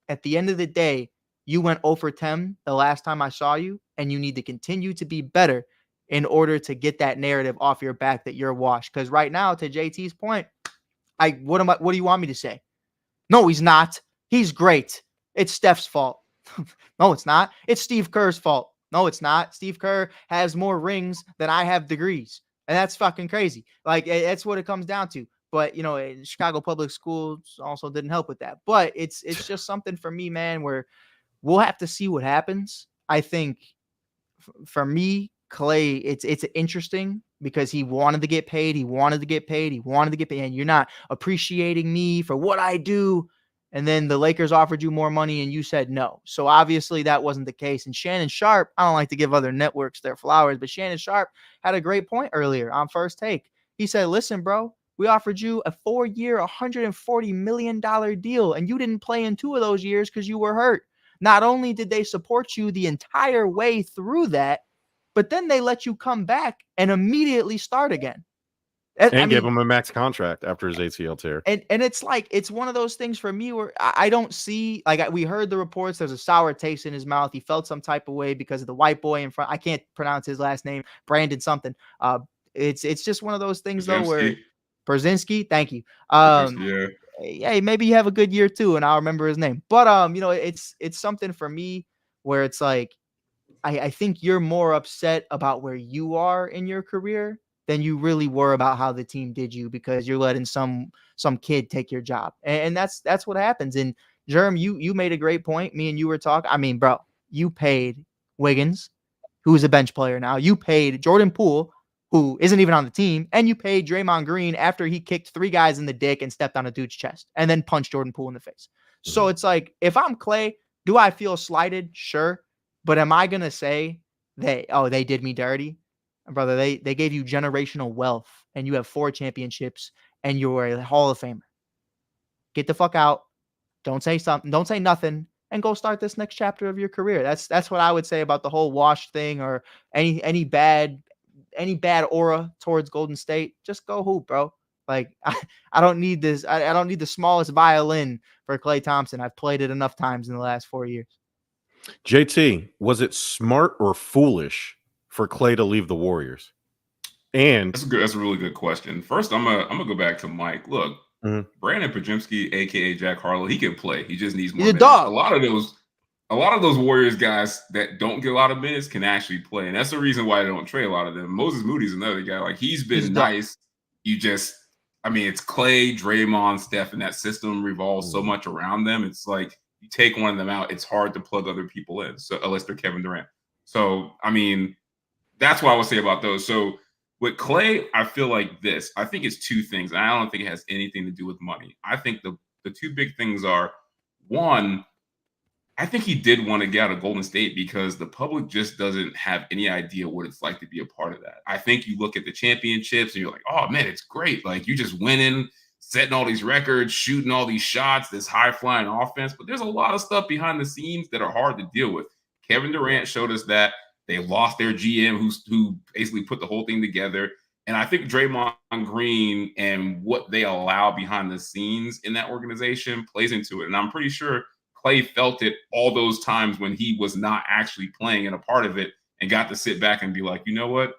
At the end of the day, you went 0 for 10 the last time I saw you, and you need to continue to be better in order to get that narrative off your back that you're washed. Because right now, to JT's point, what do you want me to say? No, he's not. He's great. It's Steph's fault. No, it's not. It's Steve Kerr's fault. No, it's not. Steve Kerr has more rings than I have degrees. And that's fucking crazy. Like, that's what it comes down to. But, Chicago public schools also didn't help with that. But it's just something for me, man, where we'll have to see what happens. I think for me, Klay, it's interesting because he wanted to get paid. And you're not appreciating me for what I do. And then the Lakers offered you more money and you said no. So obviously that wasn't the case. And Shannon Sharp, I don't like to give other networks their flowers, but Shannon Sharp had a great point earlier on First Take. He said, listen, bro, we offered you a 4-year, $140 million deal, and you didn't play in 2 of those years because you were hurt. Not only did they support you the entire way through that, but then they let you come back and immediately start again. And give him a max contract after his ACL tear. And it's like, it's one of those things for me where I don't see, like, we heard the reports, there's a sour taste in his mouth. He felt some type of way because of the white boy in front. I can't pronounce his last name, Brandon something. It's just one of those things, though, where Brzezinski, thank you. Hey, maybe you have a good year too, and I'll remember his name. But it's something for me where it's like, I think you're more upset about where you are in your career than you really were about how the team did you, because you're letting some kid take your job. And that's what happens. And Jerm, you made a great point. Me and you were talking. I mean, bro, you paid Wiggins, who's a bench player now. You paid Jordan Poole, who isn't even on the team, and you paid Draymond Green after he kicked 3 guys in the dick and stepped on a dude's chest and then punched Jordan Poole in the face. So it's like, if I'm Klay, do I feel slighted? Sure. But am I going to say they did me dirty? Brother, they gave you generational wealth and you have 4 championships and you're a Hall of Famer. Get the fuck out. Don't say something. Don't say nothing, and go start this next chapter of your career. That's what I would say about the whole wash thing, or any bad aura towards Golden State. Just go hoop, bro. Like, I don't need this. I don't need the smallest violin for Klay Thompson. I've played it enough times in the last 4 years. JT, was it smart or foolish for Klay to leave the Warriors? And that's a really good question. First, I'm gonna go back to Mike. Look, Brandon Pajemski, aka Jack Harlow, he can play. He just needs more minutes. Dog. A lot of those Warriors guys that don't get a lot of minutes can actually play, and that's the reason why they don't trade a lot of them. Moses Moody's another guy. Like, he's been nice. It's Klay, Draymond, Steph, and that system revolves so much around them. It's like, you take one of them out, it's hard to plug other people in. So unless they're Kevin Durant. So that's what I would say about those. So with Klay, I feel like this. I think it's 2 things. And I don't think it has anything to do with money. I think the 2 big things are, one, I think he did want to get out of Golden State because the public just doesn't have any idea what it's like to be a part of that. I think you look at the championships and you're like, oh man, it's great. Like, you just winning, setting all these records, shooting all these shots, this high-flying offense. But there's a lot of stuff behind the scenes that are hard to deal with. Kevin Durant showed us that. They lost their GM who basically put the whole thing together. And I think Draymond Green and what they allow behind the scenes in that organization plays into it. And I'm pretty sure Klay felt it all those times when he was not actually playing and a part of it, and got to sit back and be like, you know what,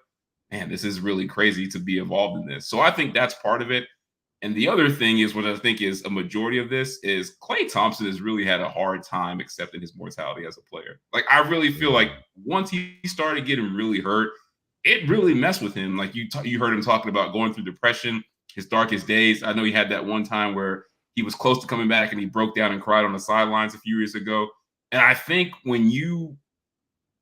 man, this is really crazy to be involved in this. So I think that's part of it. And the other thing is, what I think is a majority of this, is Klay Thompson has really had a hard time accepting his mortality as a player. Like, I really feel like once he started getting really hurt, it really messed with him. Like, you heard him talking about going through depression, his darkest days. I know he had that one time where he was close to coming back and he broke down and cried on the sidelines a few years ago. And I think when you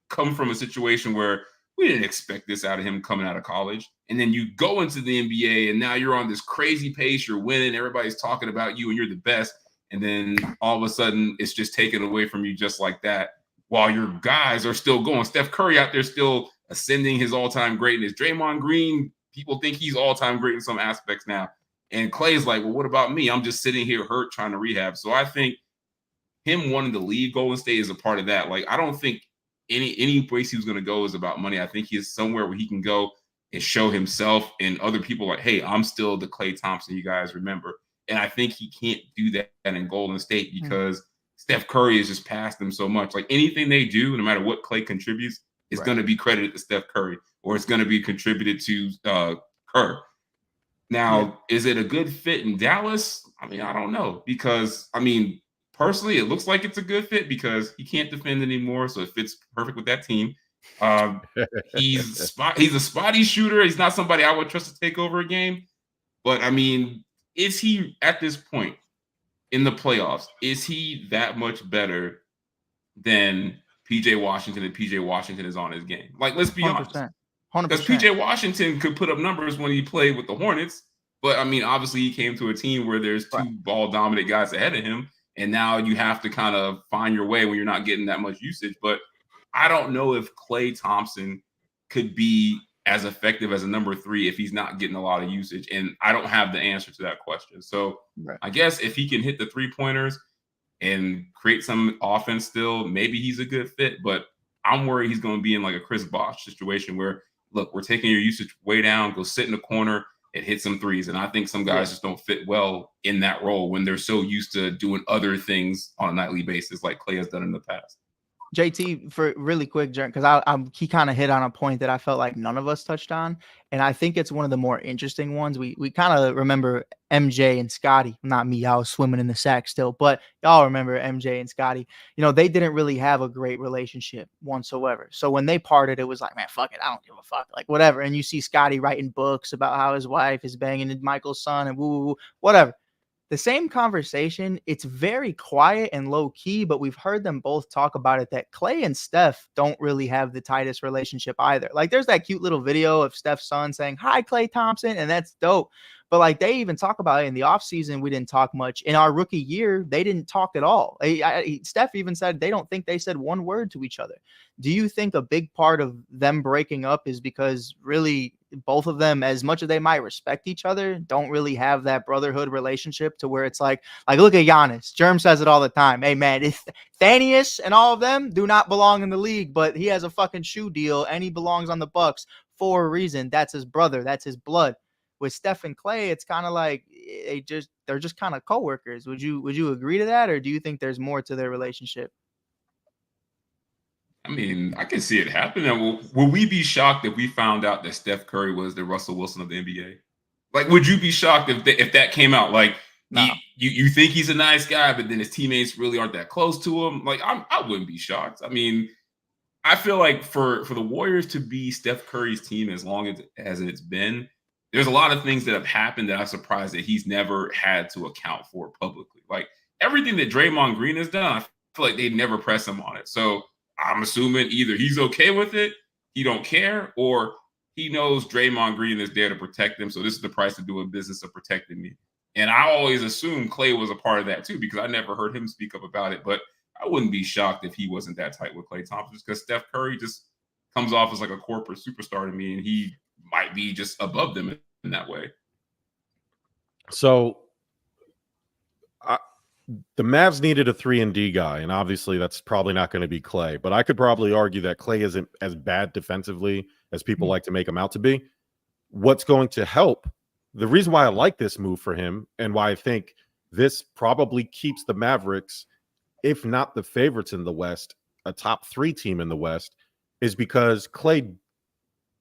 come from a situation where we didn't expect this out of him coming out of college, and then you go into the NBA and now you're on this crazy pace, you're winning, everybody's talking about you and you're the best, and then all of a sudden it's just taken away from you just like that, while your guys are still going. Steph Curry out there still ascending his all-time greatness. Draymond Green, people think he's all-time great in some aspects now. And Klay's like, well, what about me? I'm just sitting here hurt trying to rehab. So I think him wanting to leave Golden State is a part of that. Like, I don't think any place he was going to go is about money. I think he is somewhere where he can go and show himself and other people like, hey, I'm still the Klay Thompson you guys remember. And I think he can't do that in Golden State because Steph Curry has just passed them so much. Like, anything they do, no matter what Klay contributes, is going to be credited to Steph Curry, or it's going to be contributed to Kerr. Now, is it a good fit in Dallas? I don't know, because personally, it looks like it's a good fit because he can't defend anymore, so it fits perfect with that team. He's a spotty shooter. He's not somebody I would trust to take over a game. But is he at this point in the playoffs? Is he that much better than PJ Washington? And PJ Washington is on his game. Like, let's be 100%. Honest. 100%. Because PJ Washington could put up numbers when he played with the Hornets, but obviously he came to a team where there's 2 ball dominant guys ahead of him. And now you have to kind of find your way when you're not getting that much usage. But I don't know if Klay Thompson could be as effective as a number 3 if he's not getting a lot of usage. And I don't have the answer to that question. So I guess if he can hit the 3-pointers and create some offense still, maybe he's a good fit. But I'm worried he's going to be in like a Chris Bosh situation where, look, we're taking your usage way down, go sit in the corner and hit some threes. And I think some guys just don't fit well in that role when they're so used to doing other things on a nightly basis like Klay has done in the past. JT, for really quick, because he kind of hit on a point that I felt like none of us touched on, and I think it's one of the more interesting ones. We kind of remember MJ and Scotty. Not me, I was swimming in the sack still, but y'all remember MJ and Scotty. They didn't really have a great relationship whatsoever. So when they parted, it was like, man, fuck it, I don't give a fuck, like whatever. And you see Scotty writing books about how his wife is banging Michael's son and woo, whatever. The same conversation, it's very quiet and low key, but we've heard them both talk about it, that Klay and Steph don't really have the tightest relationship either. Like, there's that cute little video of Steph's son saying, hi, Klay Thompson, and that's dope. But like they even talk about it in the offseason, we didn't talk much. In our rookie year, they didn't talk at all. Steph even said they don't think they said one word to each other. Do you think a big part of them breaking up is because really both of them, as much as they might respect each other, don't really have that brotherhood relationship to where it's like look at Giannis. Jerm says it all the time. Hey man, it's Thanius and all of them do not belong in the league, but he has a fucking shoe deal and he belongs on the Bucks for a reason. That's his brother. That's his blood. With Steph and Klay, it's kind of like they're just kind of coworkers. Would you agree to that, or do you think there's more to their relationship? I mean, I can see it happening. Will we be shocked if we found out that Steph Curry was the Russell Wilson of the NBA? Like, would you be shocked if that came out? Like, No. you think he's a nice guy, but then his teammates really aren't that close to him? Like, I wouldn't be shocked. I mean, I feel like for the Warriors to be Steph Curry's team as long as it's been, there's a lot of things that have happened that I'm surprised that he's never had to account for publicly. Like, everything that Draymond Green has done, I feel like they never press him on it. So I'm assuming either he's okay with it, he don't care, or he knows Draymond Green is there to protect him. So this is the price of doing business of protecting me. And I always assumed Klay was a part of that too, because I never heard him speak up about it. But I wouldn't be shocked if he wasn't that tight with Klay Thompson, just because Steph Curry just comes off as like a corporate superstar to me, and he might be just above them in that way. So the Mavs needed a 3-and-D guy, and obviously that's probably not going to be Klay. But I could probably argue that Klay isn't as bad defensively as people like to make him out to be. What's going to help, the reason why I like this move for him and why I think this probably keeps the Mavericks, if not the favorites in the West, a top 3 team in the West, is because Klay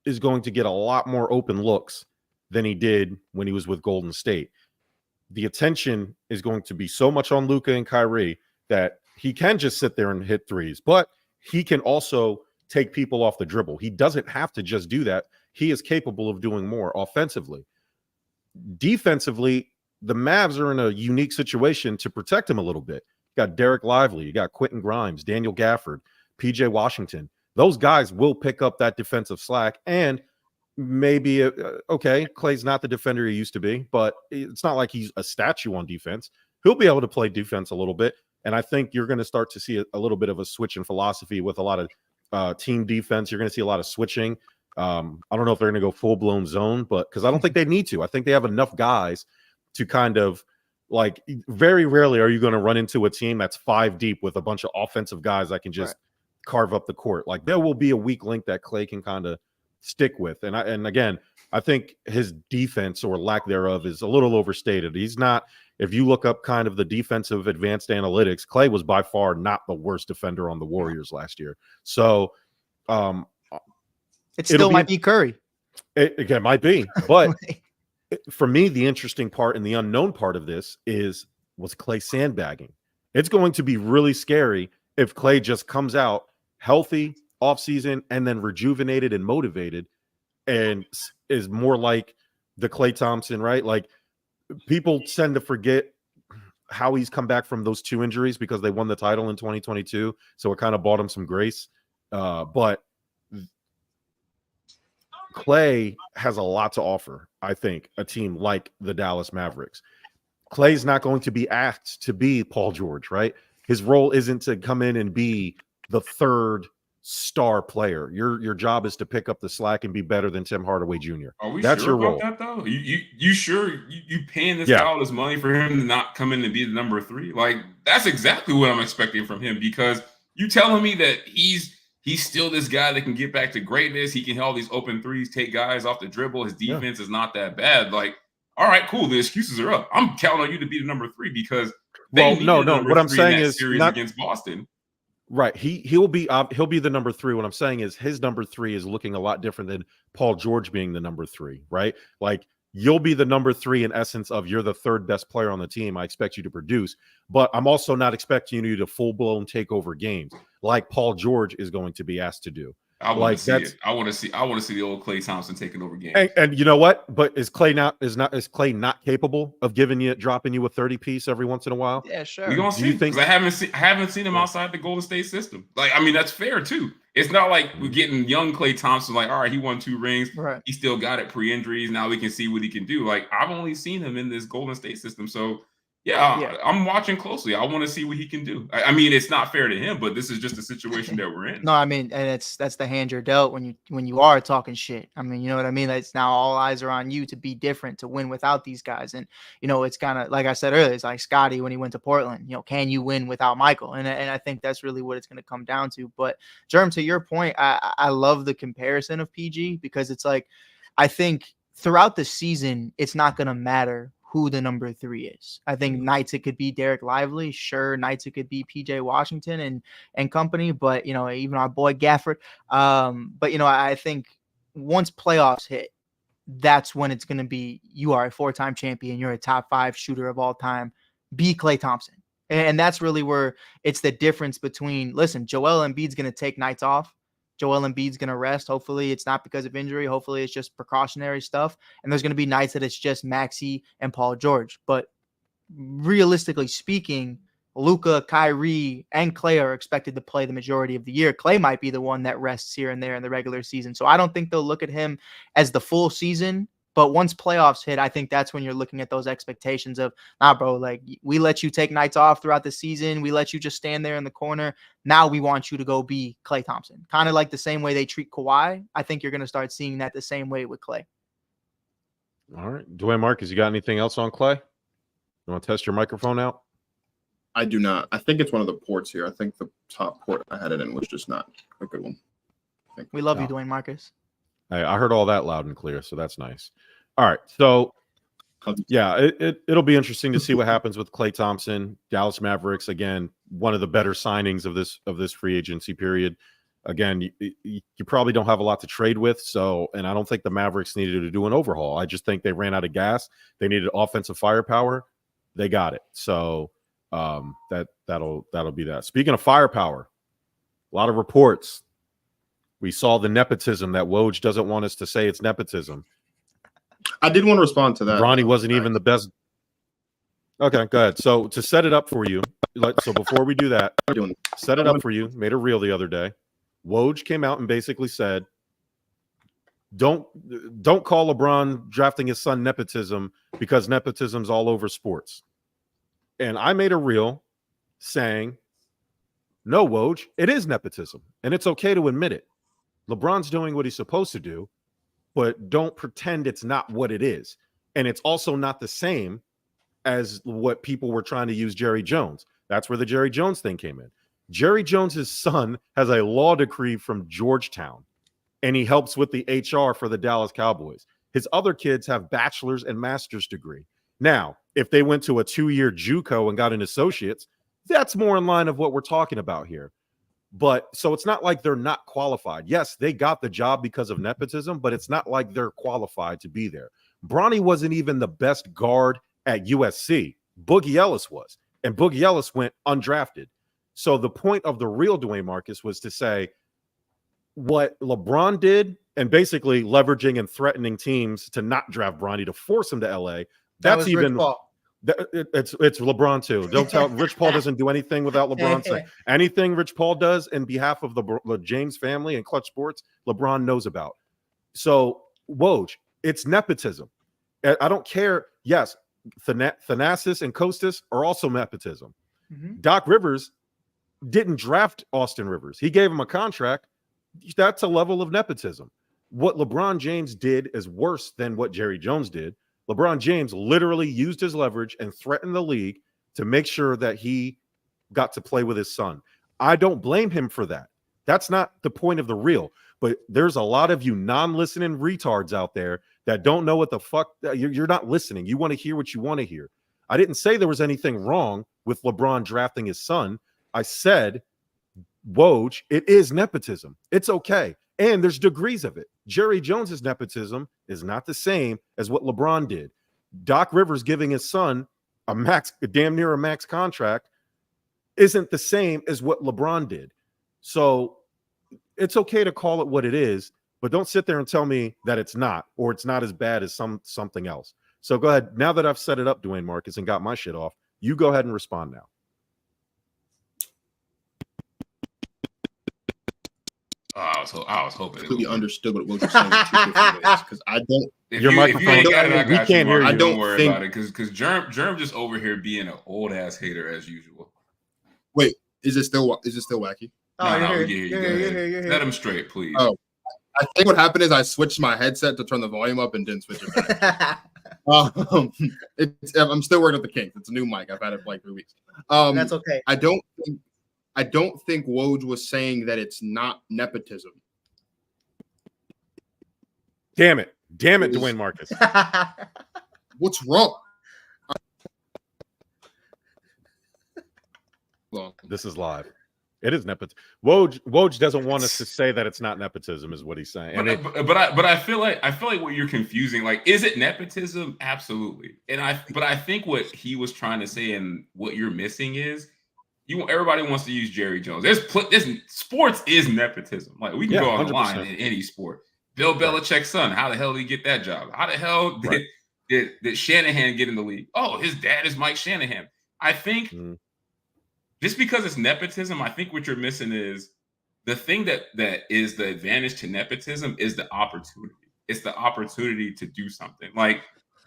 is going to get a lot more open looks than he did when he was with Golden State. The attention is going to be so much on Luka and Kyrie that he can just sit there and hit threes, but he can also take people off the dribble. He doesn't have to just do that. He is capable of doing more offensively. Defensively, the Mavs are in a unique situation to protect him a little bit. You got Derek Lively, you got Quentin Grimes, Daniel Gafford, PJ Washington. Those guys will pick up that defensive slack, and maybe, okay, Klay's not the defender he used to be, but it's not like he's a statue on defense. He'll be able to play defense a little bit, and I think you're going to start to see a little bit of a switch in philosophy with a lot of team defense. You're going to see a lot of switching. I don't know if they're going to go full-blown zone, but because I don't think they need to. I think they have enough guys to kind of, like, very rarely are you going to run into a team that's 5 deep with a bunch of offensive guys that can just carve up the court. Like, there will be a weak link that Klay can kind of stick with. And again, I think his defense or lack thereof is a little overstated. He's not, if you look up kind of the defensive advanced analytics, Klay was by far not the worst defender on the Warriors last year. So it still might be Curry. It might be, but for me, the interesting part and the unknown part of this was Klay sandbagging. It's going to be really scary if Klay just comes out healthy offseason and then rejuvenated and motivated and is more like the Klay Thompson, right? Like, people tend to forget how he's come back from those 2 injuries because they won the title in 2022. So it kind of bought him some grace. But Klay has a lot to offer, I think, a team like the Dallas Mavericks. Klay's not going to be asked to be Paul George, right? His role isn't to come in and be the third star player. Your job is to pick up the slack and be better than Tim Hardaway Jr. Are we That's sure your about role. that though? You sure you paying this guy all this money for him to not come in and be the number 3? Like, that's exactly what I'm expecting from him, because you telling me that he's still this guy that can get back to greatness. He can hit all these open threes, take guys off the dribble. His defense is not that bad. Like, all right, cool. The excuses are up. I'm counting on you to be the number 3 because no. What I'm saying is not against Boston. Right. He'll be the number 3. What I'm saying is his number 3 is looking a lot different than Paul George being the number 3, right? Like, you'll be the number 3 in essence of you're the 3rd best player on the team. I expect you to produce, but I'm also not expecting you to full-blown take over games like Paul George is going to be asked to do. I want to see it. I want to see the old Klay Thompson taking over games. And you know what? But is Klay not capable of dropping you a 30 piece every once in a while? Yeah, sure. We're gonna see. Because I haven't seen him outside the Golden State system. Like, I mean, that's fair too. It's not like we're getting young Klay Thompson. Like, all right, he won 2 rings. Right. He still got it pre-injuries. Now we can see what he can do. Like, I've only seen him in this Golden State system, so yeah. I'm watching closely. I want to see what he can do. I mean, it's not fair to him, but this is just the situation that we're in. No, I mean, and that's the hand you're dealt when you are talking shit. I mean, you know what I mean? It's now all eyes are on you to be different, to win without these guys. And it's kind of like I said earlier, it's like Scotty when he went to Portland. Can you win without Michael? And I think that's really what it's going to come down to. But Jerm, to your point, I love the comparison of PG, because it's like, I think throughout the season, it's not going to matter who the number 3 is. I think nights it could be Derek Lively. Sure, nights it could be PJ Washington and company, but even our boy Gafford. But I think once playoffs hit, that's when it's going to be, you are a 4-time champion, you're a top 5 shooter of all time, be Klay Thompson. And that's really where it's the difference between, listen, Joel Embiid's going to take nights off. Joel Embiid's going to rest. Hopefully it's not because of injury. Hopefully it's just precautionary stuff. And there's going to be nights that it's just Maxey and Paul George. But realistically speaking, Luka, Kyrie, and Klay are expected to play the majority of the year. Klay might be the one that rests here and there in the regular season. So I don't think they'll look at him as the full season. But once playoffs hit, I think that's when you're looking at those expectations of, nah, bro, like, we let you take nights off throughout the season. We let you just stand there in the corner. Now we want you to go be Klay Thompson. Kind of like the same way they treat Kawhi. I think you're going to start seeing that the same way with Klay. All right. Dwayne Marcus, you got anything else on Klay? You want to test your microphone out? I do not. I think it's one of the ports here. I think the top port I had it in was just not a good one. We love you, Dwayne Marcus. I heard all that loud and clear, so that's nice. All right, so yeah, it'll be interesting to see what happens with Klay Thompson. Dallas Mavericks, again, one of the better signings of this free agency period. Again, you probably don't have a lot to trade with, and I don't think the Mavericks needed to do an overhaul. I just think they ran out of gas. They needed offensive firepower. They got it. So that'll be that. Speaking of firepower, a lot of reports. We saw the nepotism that Woj doesn't want us to say it's nepotism. I did want to respond to that. Ronnie wasn't even the best. Okay, go ahead. So to set it up for you, so before we do that, set it up for you. Made a reel the other day. Woj came out and basically said, "Don't call LeBron drafting his son nepotism, because nepotism's all over sports." And I made a reel saying, "No, Woj, it is nepotism, and it's okay to admit it. LeBron's doing what he's supposed to do, but don't pretend it's not what it is. And it's also not the same as what people were trying to use Jerry Jones." That's where the Jerry Jones thing came in. Jerry Jones's son has a law degree from Georgetown, and he helps with the HR for the Dallas Cowboys. His other kids have bachelor's and master's degree. Now, if they went to a 2-year JUCO and got an associate's, that's more in line of what we're talking about here. But so it's not like they're not qualified. Yes, they got the job because of nepotism, but it's not like they're qualified to be there. Bronny wasn't even the best guard at USC. Boogie Ellis was, and Boogie Ellis went undrafted. So the point of the real Dwayne Marcus was to say what LeBron did, and basically leveraging and threatening teams to not draft Bronny to force him to LA. That's even it's LeBron too. Don't tell Rich Paul doesn't do anything without LeBron saying anything. Rich Paul does in behalf of the James family and Clutch Sports, LeBron knows about. So Woj, it's nepotism. I don't care. Yes, Thanasis and Kostas are also nepotism. Mm-hmm. Doc Rivers didn't draft Austin Rivers. He gave him a contract. That's a level of nepotism. What LeBron James did is worse than what Jerry Jones did. LeBron James literally used his leverage and threatened the league to make sure that he got to play with his son. I don't blame him for that. That's not the point of the reel. But there's a lot of you non-listening retards out there that don't know what the fuck. You're not listening. You want to hear what you want to hear. I didn't say there was anything wrong with LeBron drafting his son. I said, Woj, it is nepotism. It's okay. And there's degrees of it. Jerry Jones's nepotism is not the same as what LeBron did. Doc Rivers giving his son a damn near a max contract isn't the same as what LeBron did. So it's okay to call it what it is, but don't sit there and tell me that it's not, or it's not as bad as something else. So go ahead. Now that I've set it up, Dwayne Marcus, and got my shit off, you go ahead and respond now. I was hoping completely understood what Woj was saying with 250 days, because I don't. If Your you microphone- ain't got it, I we got can't you, hear Mark. you. Don't I worry don't about it, because Jerm just over here being an old ass hater as usual. Wait, is it still wacky? No, you're we here. get you. Go ahead. Set him straight, please. Oh. I think what happened is I switched my headset to turn the volume up and didn't switch it back. I'm still working with the kinks. It's a new mic. I've had it for like 3 weeks. That's okay. I don't think Woj was saying that it's not nepotism. Damn it, Dwayne Marcus. What's wrong? Well, This is live. It is nepotism. Woj doesn't want us to say that it's not nepotism, is what he's saying. But I feel like what you're confusing. Like, is it nepotism? Absolutely. But I think what he was trying to say and what you're missing is everybody wants to use Jerry Jones. This sports is nepotism. Like, we can go on the line in any sport. Bill Belichick's son. How the hell did he get that job? How the hell did Shanahan get in the league? Oh, his dad is Mike Shanahan. I think. Just because it's nepotism, I think what you're missing is the thing that is the advantage to nepotism is the opportunity. It's the opportunity to do something. Like,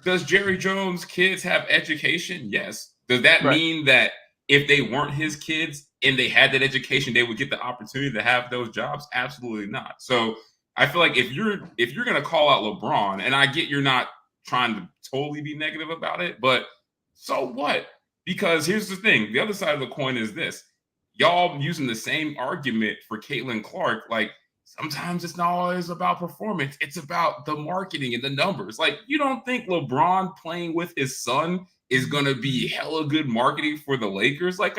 does Jerry Jones' kids have education? Yes. Does that mean that if they weren't his kids and they had that education, they would get the opportunity to have those jobs? Absolutely not. So I feel like if you're going to call out LeBron, and I get you're not trying to totally be negative about it, but so what? Because here's the thing. The other side of the coin is this. Y'all using the same argument for Caitlin Clark. Like, sometimes it's not always about performance. It's about the marketing and the numbers. Like, you don't think LeBron playing with his son is going to be hella good marketing for the Lakers? Like,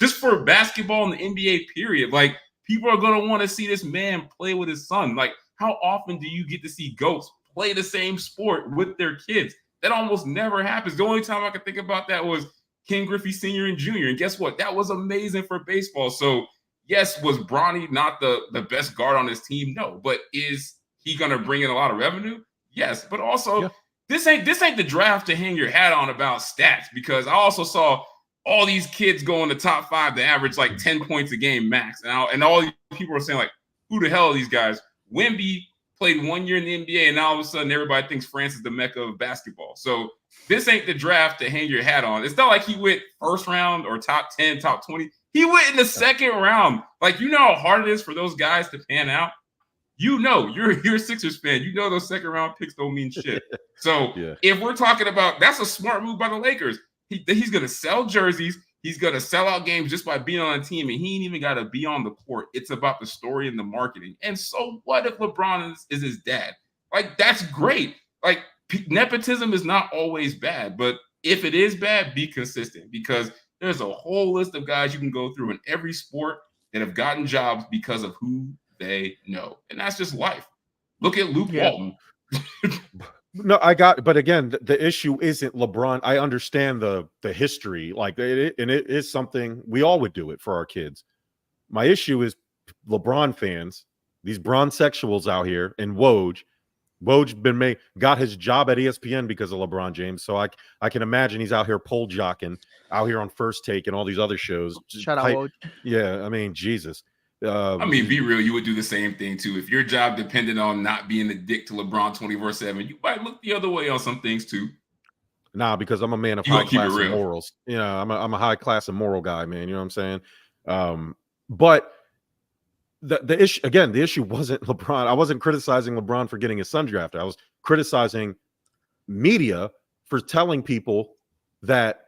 just for basketball in the NBA period, like, people are going to want to see this man play with his son. Like, how often do you get to see GOATs play the same sport with their kids? That almost never happens. The only time I could think about that was Ken Griffey Sr. and Jr. And guess what? That was amazing for baseball. So, yes, was Bronny not the best guard on his team? No. But is he going to bring in a lot of revenue? Yes. But also, this ain't the draft to hang your hat on about stats, because I also saw all these kids go in the top 5 to average like 10 points a game max. And all these people are saying, like, who the hell are these guys? Wemby played 1 year in the NBA, and now all of a sudden everybody thinks France is the mecca of basketball. So this ain't the draft to hang your hat on. It's not like he went first round or top 10, top 20. He went in the second round. Like, you know how hard it is for those guys to pan out? You know, you're a Sixers fan. You know those second round picks don't mean shit. So if we're talking about, that's a smart move by the Lakers. He's going to sell jerseys. He's going to sell out games just by being on a team, and he ain't even got to be on the court. It's about the story and the marketing. And so what if LeBron is his dad? Like, that's great. Like, nepotism is not always bad, but if it is bad, be consistent, because there's a whole list of guys you can go through in every sport that have gotten jobs because of who they know. And that's just life. Look at Luke Walton. No, but again, the issue isn't LeBron. I understand the history, like it is something we all would do it for our kids. My issue is LeBron fans, these bronzexuals out here, and Woj got his job at ESPN because of LeBron James. So I can imagine he's out here pole jocking, out here on First Take and all these other shows. Shout out Woj. Yeah, I mean, Jesus. I mean, be real. You would do the same thing too. If your job depended on not being a dick to LeBron 24/7, you might look the other way on some things too. Nah, because I'm a man of high class and morals. You know, I'm a high class and moral guy, man. You know what I'm saying? But the issue wasn't LeBron. I wasn't criticizing LeBron for getting his son drafted. I was criticizing media for telling people that,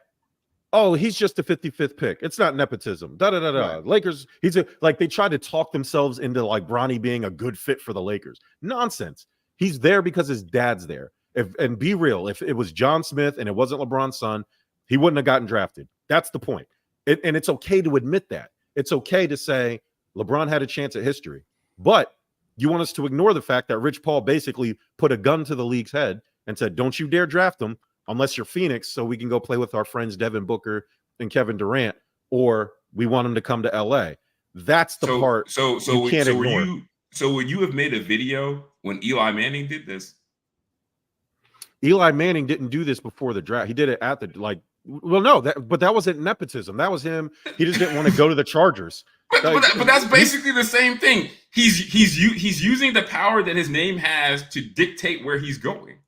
oh, he's just a 55th pick. It's not nepotism. Right. Lakers, they tried to talk themselves into like Bronny being a good fit for the Lakers. Nonsense. He's there because his dad's there. And be real, if it was John Smith and it wasn't LeBron's son, he wouldn't have gotten drafted. That's the point. And it's okay to admit that. It's okay to say LeBron had a chance at history. But you want us to ignore the fact that Rich Paul basically put a gun to the league's head and said, don't you dare draft him unless you're Phoenix, so we can go play with our friends Devin Booker and Kevin Durant, or we want him to come to LA. That's the part. So would you have made a video when Eli Manning did this? Eli Manning didn't do this before the draft. He did it at the Well, no, but that wasn't nepotism. That was him. He just didn't want to go to the Chargers. But that's basically the same thing. He's using the power that his name has to dictate where he's going.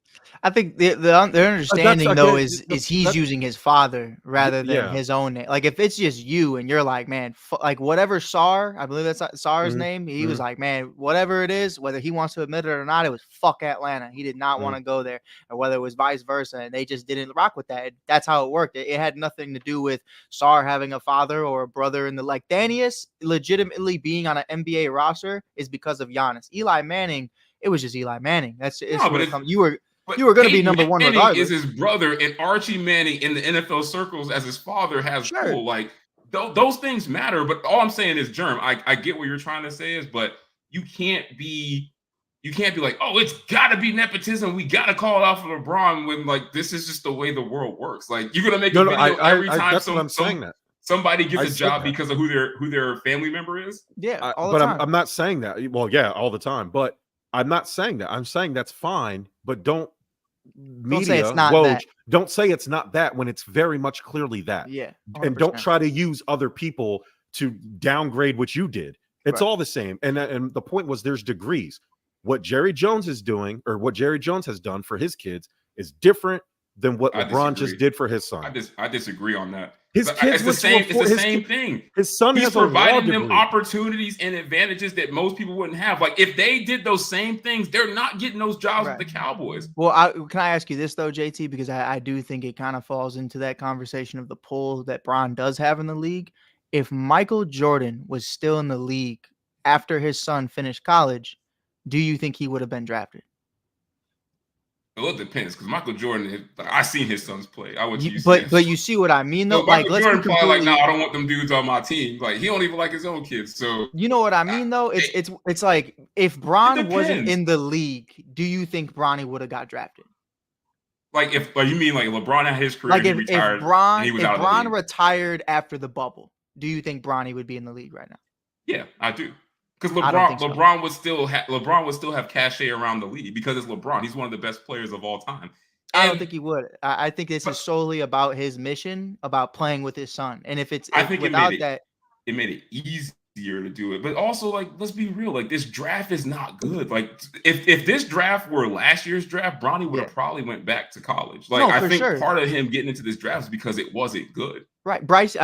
I think the understanding though is he's using his father rather than his own name. Like if it's just you and you're like, man, like whatever Sar, I believe that's Sar's name. He was like, man, whatever it is, whether he wants to admit it or not, it was fuck Atlanta. He did not want to go there, or whether it was vice versa, and they just didn't rock with that. That's how it worked. It had nothing to do with Sar having a father or a brother in the like. Thaddeus legitimately being on an NBA roster is because of Giannis. Eli Manning, it was just Eli Manning. That's you were going to be number one regardless. Is his brother, and Archie Manning in the NFL circles as his father has pull. Like those things matter. But all I'm saying is, Jerm, I get what you're trying to say is, but you can't be like, oh, it's got to be nepotism. We got to call it off of LeBron when like this is just the way the world works. Like you're gonna make a video every time somebody gets a job because of who their family member is. Yeah, all the time. I'm not saying that. Well, yeah, all the time. But I'm not saying that. I'm saying that's fine, but don't say it's not that. Don't say it's not that when it's very much clearly that. Yeah. 100%. And don't try to use other people to downgrade what you did. It's all the same. And the point was there's degrees. What Jerry Jones is doing, or what Jerry Jones has done for his kids, is different than what LeBron just did for his son. I disagree on that. His kids, it's the same thing. His son He's has providing them opportunities and advantages that most people wouldn't have. Like if they did those same things, they're not getting those jobs with the Cowboys. Well, can I ask you this though, JT? Because I do think it kind of falls into that conversation of the pull that Bron does have in the league. If Michael Jordan was still in the league after his son finished college, do you think he would have been drafted? Well, it depends because Michael Jordan, I've seen his sons play. But you see what I mean though. So like Jordan probably like, no, I don't want them dudes on my team. Like he don't even like his own kids. So you know what I mean though. It's like if Bron wasn't in the league, do you think Bronny would have got drafted? Like you mean like LeBron had his career, like if retired, Bron retired after the bubble, do you think Bronny would be in the league right now? Yeah, I do. Because LeBron would still have cachet around the league because it's LeBron. He's one of the best players of all time. I don't think he would. I think this is solely about his mission, about playing with his son. And if it made it easier to do it. But also, like, let's be real. Like, this draft is not good. Like, if this draft were last year's draft, Bronny would have probably went back to college. Like, I think part of him getting into this draft is because it wasn't good. Right. Bryce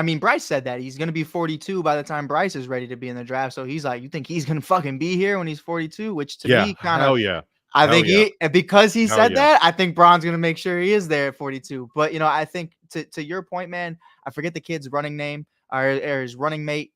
said that he's going to be 42 by the time Bryce is ready to be in the draft. So he's like, you think he's going to fucking be here when he's 42? Which to me kind of, I think because he said that, I think Bron's going to make sure he is there at 42. But, I think to your point, man, I forget the kid's running name or his running mate.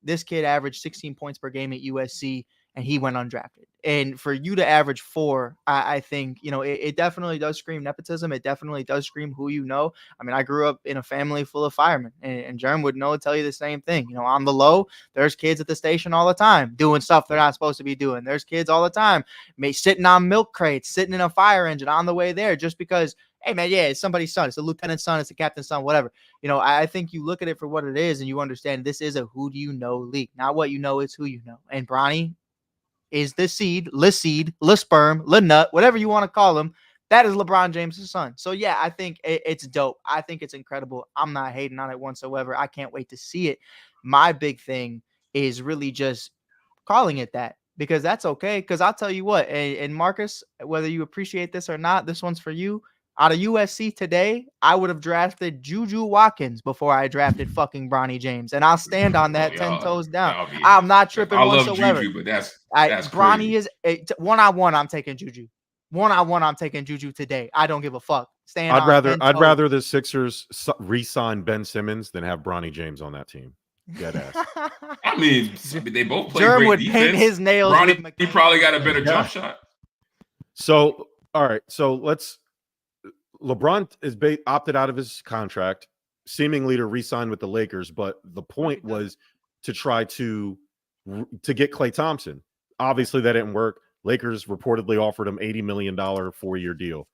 This kid averaged 16 points per game at USC and he went undrafted. And for you to average 4, I think, it definitely does scream nepotism. It definitely does scream who you know. I mean, I grew up in a family full of firemen, and Jerm would tell you the same thing. On the low, there's kids at the station all the time doing stuff they're not supposed to be doing. There's kids all the time sitting on milk crates, sitting in a fire engine on the way there just because, hey, man, yeah, it's somebody's son. It's a lieutenant's son. It's a captain's son, whatever. I think you look at it for what it is, and you understand this is a who do you know league. Not what you know, it's who you know. And Bronny is the seed, le sperm, le nut, whatever you want to call him. That is LeBron James' son. So, yeah, I think it's dope. I think it's incredible. I'm not hating on it whatsoever. I can't wait to see it. My big thing is really just calling it that because that's okay. Because I'll tell you what, and Marcus, whether you appreciate this or not, this one's for you. Out of USC today, I would have drafted Juju Watkins before I drafted fucking Bronny James. And I'll stand on that 10 toes down. I'm not tripping whatsoever. I love Juju, but that's Bronny is one-on-one. I'm taking Juju. One-on-one, I'm taking Juju today. I don't give a fuck. I'd rather the Sixers re-sign Ben Simmons than have Bronny James on that team. Dead ass. I mean, they both play Jerm great would defense. paint his nails. Bronny, he probably got a better jump shot. So, all right. So LeBron is opted out of his contract, seemingly to re-sign with the Lakers, but the point was to try to get Klay Thompson. Obviously, that didn't work. Lakers reportedly offered him $80 million 4-year deal.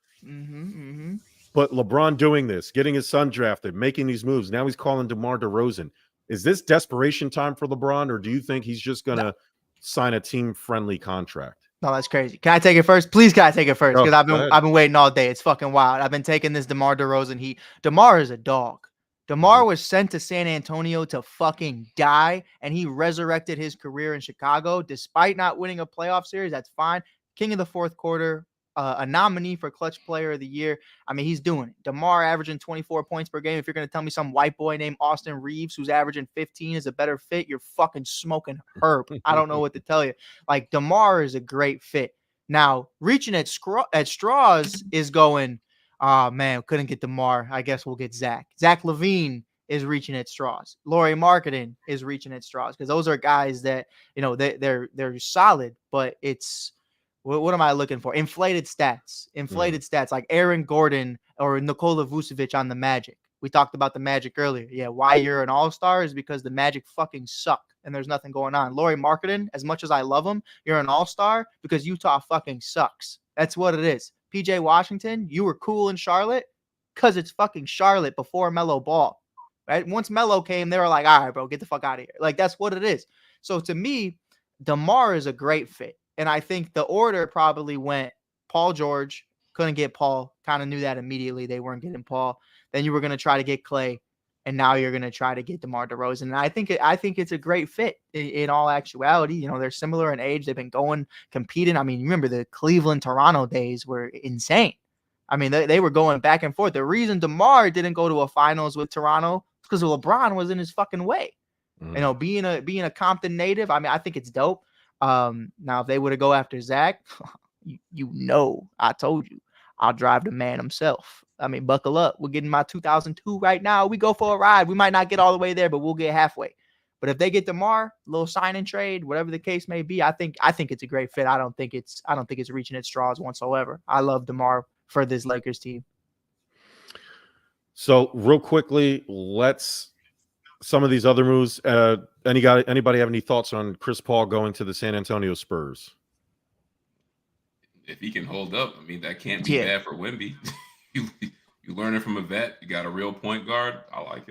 But LeBron doing this, getting his son drafted, making these moves, now he's calling DeMar DeRozan. Is this desperation time for LeBron, or do you think he's just going to sign a team-friendly contract? No, that's crazy. Can I take it first? Please, can I take it first? Because Go ahead. I've been waiting all day. It's fucking wild. I've been taking this DeMar DeRozan heat. DeMar is a dog. DeMar was sent to San Antonio to fucking die, and he resurrected his career in Chicago despite not winning a playoff series. That's fine. King of the fourth quarter, a nominee for Clutch Player of the Year. I mean, he's doing it. DeMar averaging 24 points per game. If you're going to tell me some white boy named Austin Reeves who's averaging 15 is a better fit, you're fucking smoking herb. I don't know what to tell you. Like, DeMar is a great fit. Now, reaching at straws is going, oh, man, couldn't get DeMar. I guess we'll get Zach. Zach LaVine is reaching at straws. Lauri Markkanen is reaching at straws because those are guys that, you know, they're solid, but it's, what am I looking for? Inflated stats like Aaron Gordon or Nikola Vucevic on the Magic. We talked about the Magic earlier. Yeah, why you're an all-star is because the Magic fucking suck and there's nothing going on. Lauri Markkanen, as much as I love him, you're an all-star because Utah fucking sucks. That's what it is. PJ Washington, you were cool in Charlotte because it's fucking Charlotte before Melo Ball. Right? Once Melo came, they were like, all right, bro, get the fuck out of here. Like, that's what it is. So to me, DeMar is a great fit. And I think the order probably went Paul George, couldn't get Paul, kind of knew that immediately they weren't getting Paul. Then you were going to try to get Klay, and now you're going to try to get DeMar DeRozan. And I think it's a great fit in all actuality. You know, they're similar in age. They've been competing. I mean, remember the Cleveland-Toronto days were insane. I mean, they were going back and forth. The reason DeMar didn't go to a finals with Toronto is because LeBron was in his fucking way. You know, being a Compton native, I mean, I think it's dope. Now if they were to go after Zach, you know, I told you, I'll drive the man himself. I mean, buckle up. We're getting my 2002 right now. We go for a ride. We might not get all the way there, but we'll get halfway. But if they get DeMar, little sign and trade, whatever the case may be, I think it's a great fit. I don't think it's reaching its straws whatsoever. I love DeMar for this Lakers team. So real quickly, some of these other moves. Anybody have any thoughts on Chris Paul going to the San Antonio Spurs? If he can hold up, I mean, that can't be bad for Wemby. you learn it from a vet. You got a real point guard. I like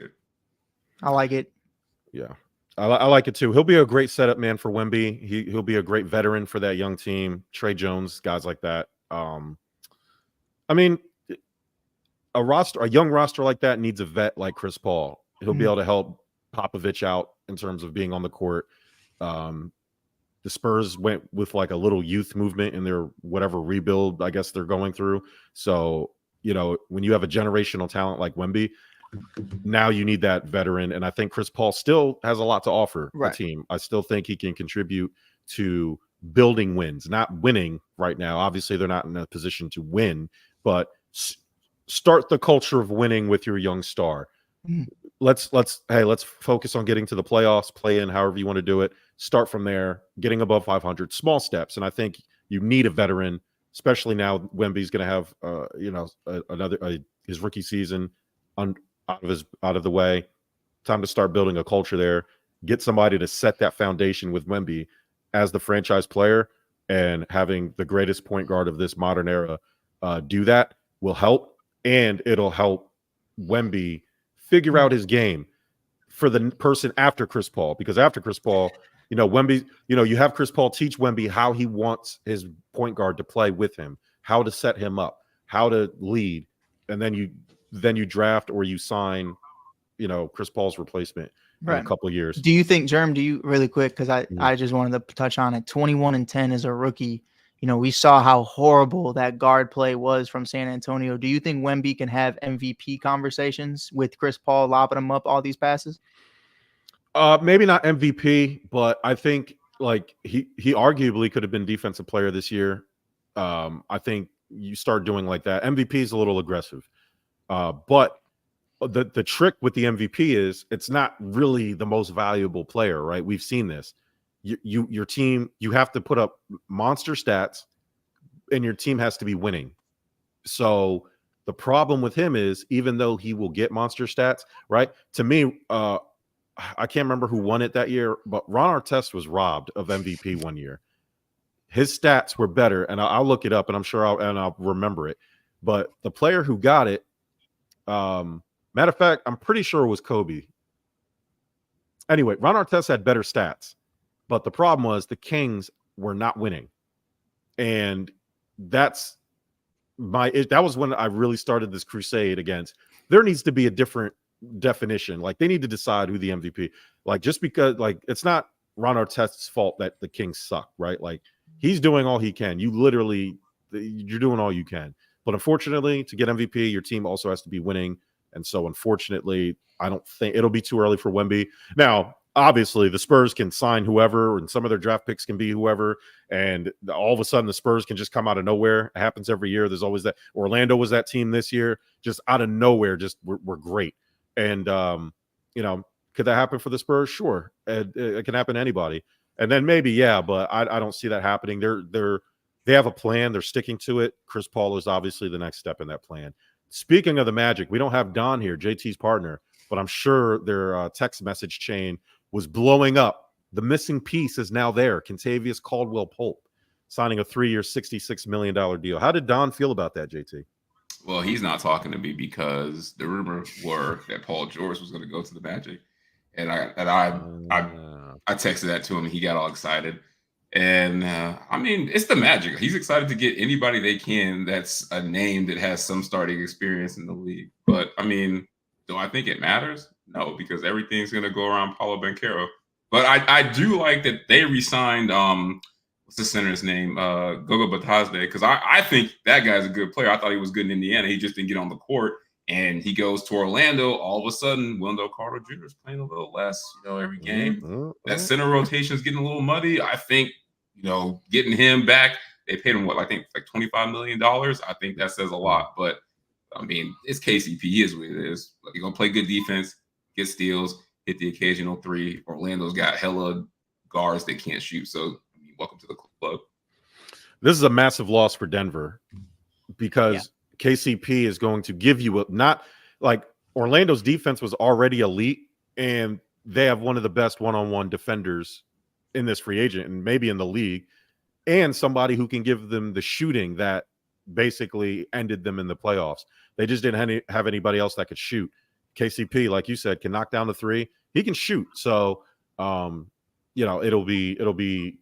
it. Yeah, I like it too. He'll be a great setup man for Wemby. He'll be a great veteran for that young team. Trey Jones, guys like that. I mean, a young roster like that needs a vet like Chris Paul. He'll be able to help Popovich out in terms of being on the court. The Spurs went with like a little youth movement in their whatever rebuild, I guess they're going through. So, you know, when you have a generational talent like Wemby, now you need that veteran. And I think Chris Paul still has a lot to offer the team. I still think he can contribute to building wins, not winning right now. Obviously, they're not in a position to win, but start the culture of winning with your young star. Let's focus on getting to the playoffs, play in however you want to do it. Start from there, getting above 500, small steps. And I think you need a veteran, especially now Wemby's going to have, his rookie season out of the way. Time to start building a culture there. Get somebody to set that foundation with Wemby as the franchise player, and having the greatest point guard of this modern era do that will help. And it'll help Wemby figure out his game for the person after Chris Paul, because after Chris Paul, you know, Wemby, you know, you have Chris Paul teach Wemby how he wants his point guard to play with him, how to set him up, how to lead. And then you draft or you sign, you know, Chris Paul's replacement in a couple of years. Do you think, Jerm, really quick, because I just wanted to touch on it, 21-10 as a rookie. You know, we saw how horrible that guard play was from San Antonio. Do you think Wemby can have MVP conversations with Chris Paul lobbing him up all these passes? Maybe not MVP, but I think like he arguably could have been defensive player this year. I think you start doing like that. MVP is a little aggressive, but the trick with the MVP is it's not really the most valuable player, right? We've seen this. Your team, you have to put up monster stats, and your team has to be winning. So the problem with him is, even though he will get monster stats, right? To me, I can't remember who won it that year, but Ron Artest was robbed of MVP one year. His stats were better, and I'll look it up, and I'm sure I'll remember it. But the player who got it, matter of fact, I'm pretty sure it was Kobe. Anyway, Ron Artest had better stats, but the problem was the Kings were not winning. And that's that was when I really started this crusade against. There needs to be a different definition. Like they need to decide who the MVP. Like just because, like it's not Ron Artest's fault that the Kings suck, right? Like he's doing all he can. You're doing all you can. But unfortunately, to get MVP, your team also has to be winning. And so, unfortunately, I don't think it'll be too early for Wemby. Now, obviously, the Spurs can sign whoever, and some of their draft picks can be whoever. And all of a sudden, the Spurs can just come out of nowhere. It happens every year. There's always that. Orlando was that team this year, just out of nowhere. Just we're great. And could that happen for the Spurs? Sure, it can happen to anybody. And then maybe, yeah, but I don't see that happening. They have a plan. They're sticking to it. Chris Paul is obviously the next step in that plan. Speaking of the Magic, we don't have Don here, JT's partner, but I'm sure their text message chain was blowing up. The missing piece is now there. Kentavious Caldwell-Pope signing a 3-year, $66 million deal. How did Don feel about that, JT? Well, he's not talking to me because the rumors were that Paul George was going to go to the Magic, and I texted that to him, and he got all excited. And I mean, it's the Magic. He's excited to get anybody they can that's a name that has some starting experience in the league. But I mean, do I think it matters? No, because everything's going to go around Paulo Banchero. But I do like that they re-signed what's the center's name? Gogo Batazde, because I think that guy's a good player. I thought he was good in Indiana. He just didn't get on the court. And he goes to Orlando. All of a sudden, Wendell Carter Jr. is playing a little less, every game. That center rotation is getting a little muddy. I think, getting him back, they paid him I think like $25 million. I think that says a lot. But I mean, it's KCP. He is what it is. You're gonna play good defense, get steals, hit the occasional three. Orlando's got hella guards that can't shoot. So welcome to the club. This is a massive loss for Denver because KCP is going to give you not like Orlando's defense was already elite, and they have one of the best one-on-one defenders in this free agent and maybe in the league, and somebody who can give them the shooting that basically ended them in the playoffs. They just didn't have anybody else that could shoot. KCP, like you said, can knock down the three. He can shoot. So, it'll be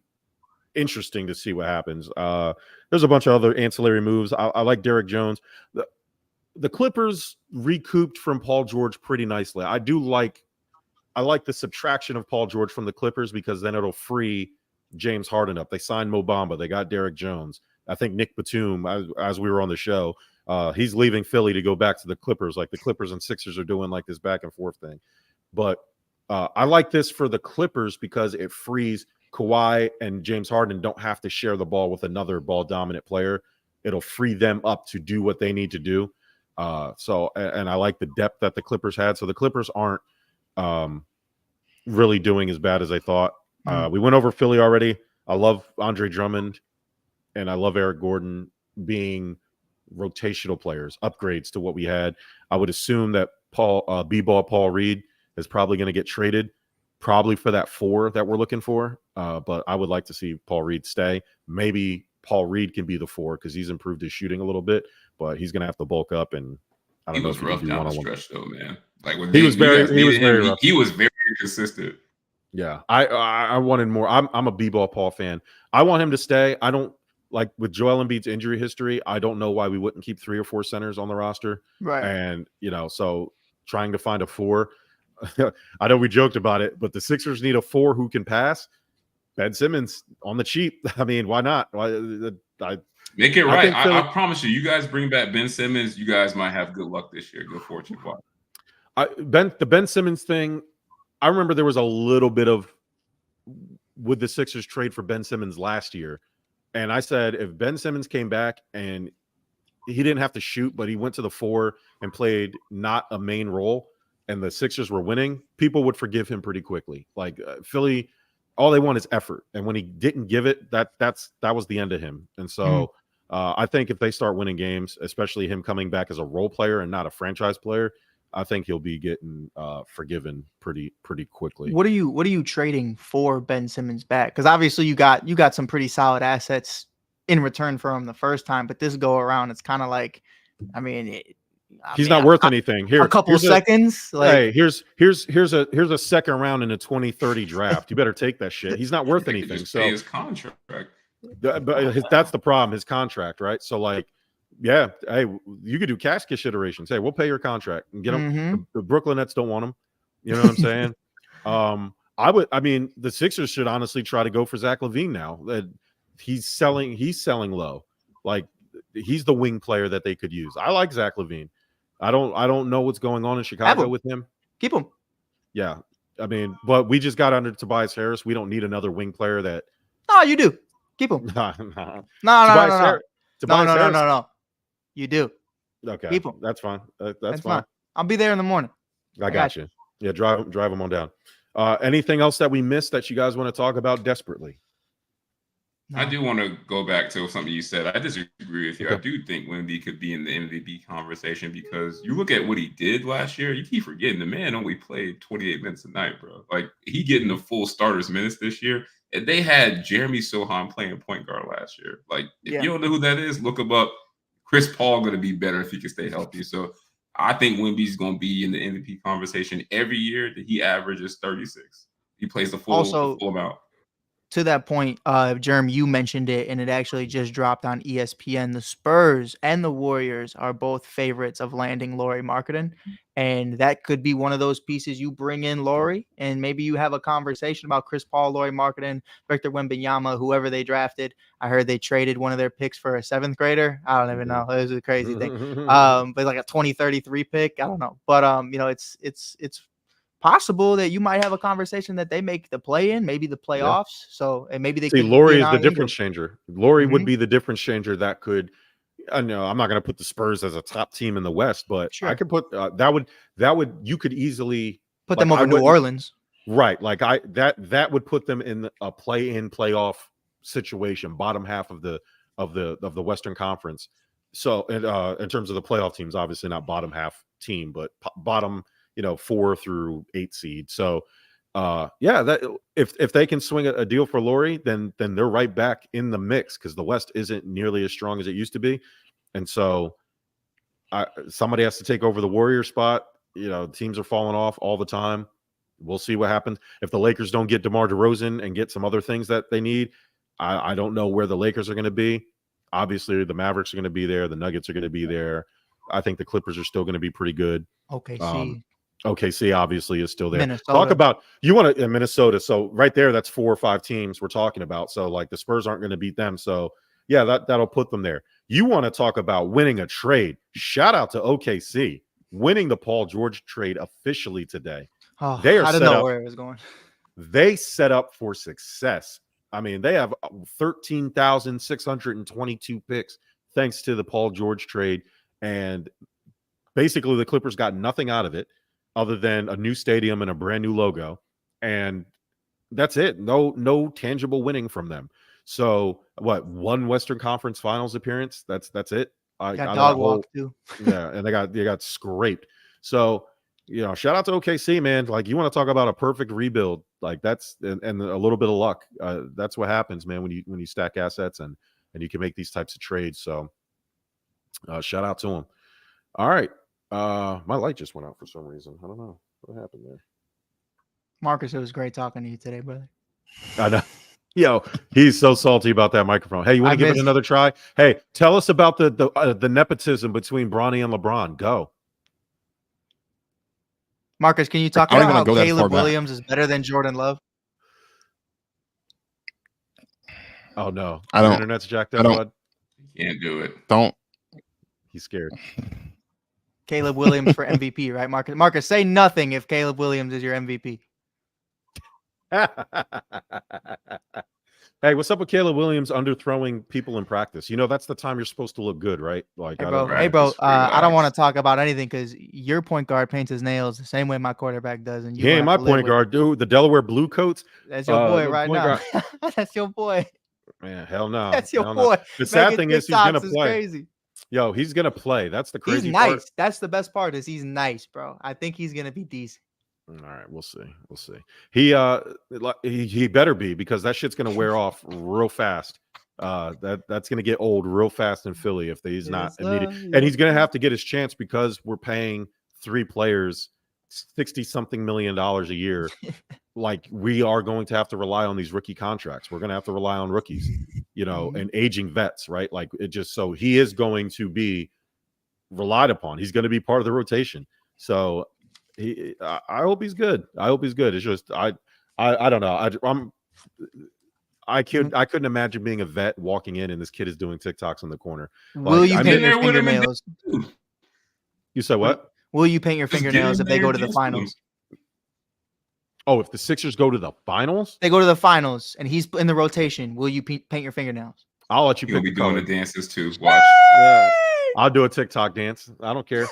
interesting to see what happens. There's a bunch of other ancillary moves. I like Derek Jones. The Clippers recouped from Paul George pretty nicely. I like the subtraction of Paul George from the Clippers because then it'll free James Harden up. They signed Mo Bamba. They got Derek Jones. I think Nick Batum, as we were on the show, he's leaving Philly to go back to the Clippers, like the Clippers and Sixers are doing like this back and forth thing. But I like this for the Clippers because it frees Kawhi and James Harden don't have to share the ball with another ball-dominant player. It'll free them up to do what they need to do. And I like the depth that the Clippers had. So the Clippers aren't really doing as bad as I thought. We went over Philly already. I love Andre Drummond and I love Eric Gordon being rotational players, upgrades to what we had. I would assume that Paul Reed is probably going to get traded, probably for that 4 that we're looking for. But I would like to see Paul Reed stay. Maybe Paul Reed can be the 4 because he's improved his shooting a little bit, but he's going to have to to bulk up. And I don't know if he was rough down the stretch though, man. Like when he was very consistent. Yeah, I wanted more. I'm a B-ball Paul fan. I want him to stay. I don't like with Joel Embiid's injury history. I don't know why we wouldn't keep 3 or 4 centers on the roster. Right. And so trying to find a 4. I know we joked about it, but the Sixers need a 4 who can pass. Ben Simmons on the cheap. I mean, why not? Make it right. I promise you. You guys bring back Ben Simmons. You guys might have good luck this year. Good fortune. The Ben Simmons thing. I remember there was a little bit of would the Sixers trade for Ben Simmons last year, and I said if Ben Simmons came back and he didn't have to shoot, but he went to the 4 and played not a main role, and the Sixers were winning, people would forgive him pretty quickly. Like Philly, all they want is effort, and when he didn't give it, that was the end of him. And so I think if they start winning games, especially him coming back as a role player and not a franchise player, I think he'll be getting forgiven pretty quickly. What are you trading for Ben Simmons back? Because obviously you got some pretty solid assets in return for him the first time, but this go around, it's kind of like, he's not worth anything. Here, a couple seconds. Hey, here's a second round in a 2030 draft. You better take that shit. He's not worth anything. So his contract. That's the problem. His contract, right? So like, yeah, hey, you could do cash considerations. Hey, we'll pay your contract and get him. Mhm. The Brooklyn Nets don't want him. You know what I'm saying? I mean, the Sixers should honestly try to go for Zach LaVine now. That he's selling low. Like he's the wing player that they could use. I like Zach LaVine. I don't know what's going on in Chicago with him. Keep him. Yeah. I mean, but we just got under Tobias Harris. We don't need another wing player that. No, you do. Keep him. No. No. You do. Okay. Keep him. That's fine. That's fine. I'll be there in the morning. I got you. Yeah, drive them on down. Anything else that we missed that you guys want to talk about desperately? No. I do want to go back to something you said. I disagree with you. Okay. I do think Wemby could be in the MVP conversation because you look at what he did last year. You keep forgetting the man only played 28 minutes a night, bro. Like he getting the full starters minutes this year. And they had Jeremy Sohan playing point guard last year. Like if you don't know who that is, look him up. Chris Paul going to be better if he can stay healthy. So I think Wemby's going to be in the MVP conversation every year that he averages 36. He plays the full amount. To that point, Jerm, you mentioned it, and it actually just dropped on ESPN. The Spurs and the Warriors are both favorites of landing Lauri Markkanen, and that could be one of those pieces you bring in Lauri, and maybe you have a conversation about Chris Paul, Lauri Markkanen, Victor Wembanyama, whoever they drafted. I heard they traded one of their picks for a 7th grader. I don't even know. It was a crazy thing. But like a 2033 pick. I don't know. But it's possible that you might have a conversation that they make the play-in, maybe the playoffs. So, and maybe they see Lauri is the difference changer. Lauri would be the difference changer that could. I know I'm not going to put the Spurs as a top team in the West, but I could put that would you could easily put them over New Orleans, right? Like that would put them in a play-in playoff situation, bottom half of the Western Conference. So, in terms of the playoff teams, obviously not bottom half team, but bottom. 4 through 8 seed. So, that if they can swing a deal for Lauri, then they're right back in the mix because the West isn't nearly as strong as it used to be, and so somebody has to take over the Warrior spot. Teams are falling off all the time. We'll see what happens if the Lakers don't get DeMar DeRozan and get some other things that they need. I don't know where the Lakers are going to be. Obviously, the Mavericks are going to be there. The Nuggets are going to be there. I think the Clippers are still going to be pretty good. OKC obviously is still there. Minnesota. Talk about you want to in Minnesota. So right there, that's 4 or 5 teams we're talking about. So like the Spurs aren't going to beat them. So yeah, that'll put them there. You want to talk about winning a trade? Shout out to OKC winning the Paul George trade officially today. They are. I didn't know where it was going. They set up for success. I mean, they have 13,622 picks thanks to the Paul George trade, and basically the Clippers got nothing out of it other than a new stadium and a brand new logo. And that's it. No tangible winning from them. So what, one Western Conference Finals appearance? That's it. Got dog walk too. Yeah, and they got scraped. So, shout out to OKC, man. Like, you want to talk about a perfect rebuild. Like that's and a little bit of luck. That's what happens, man, when you stack assets and you can make these types of trades. So shout out to them. All right. My light just went out for some reason. I don't know what happened there. Marcus, it was great talking to you today, brother. I know. He's so salty about that microphone. Hey, you want to give it another try? Hey, tell us about the nepotism between Bronny and LeBron. Go. Marcus, can you talk about how Caleb Williams is better than Jordan Love? Oh no. I don't. Internet's jacked up, bud. Can't do it. Don't. He's scared. Caleb Williams for MVP, right, Marcus? Marcus, say nothing if Caleb Williams is your MVP. Hey, what's up with Caleb Williams underthrowing people in practice? That's the time you're supposed to look good, right? Like, hey, bro. I don't want to talk about anything because your point guard paints his nails the same way my quarterback does, and you ain't my point guard, dude. The Delaware Blue Coats. That's your boy right now. That's your boy. Man, hell no. That's your boy. No. The sad thing is he's gonna play. Crazy. Yo, he's gonna play. That's the crazy part. He's nice. Part. That's the best part is he's nice, bro. I think he's gonna be decent. All right, we'll see. He better be, because that shit's gonna wear off real fast. That's gonna get old real fast in Philly if he's not immediate. And he's gonna have to get his chance because we're paying 3 players $60-something million a year, like we are going to have to rely on these rookie contracts. We're going to have to rely on rookies, and aging vets, right? Like it just, so he is going to be relied upon. He's going to be part of the rotation. So I hope he's good. I hope he's good. It's just, I don't know. I couldn't imagine being a vet walking in and this kid is doing TikToks on the corner. Will you paint your there with him and fingernails? You said what? Will you paint your Just get fingernails in if they there go and to the dance with finals? Oh, if the Sixers go to the finals, They go to the finals and he's in the rotation. Will you paint your fingernails? I'll let you You'll pick be the doing color. the dances too. Watch. Yeah. I'll do a TikTok dance. I don't care.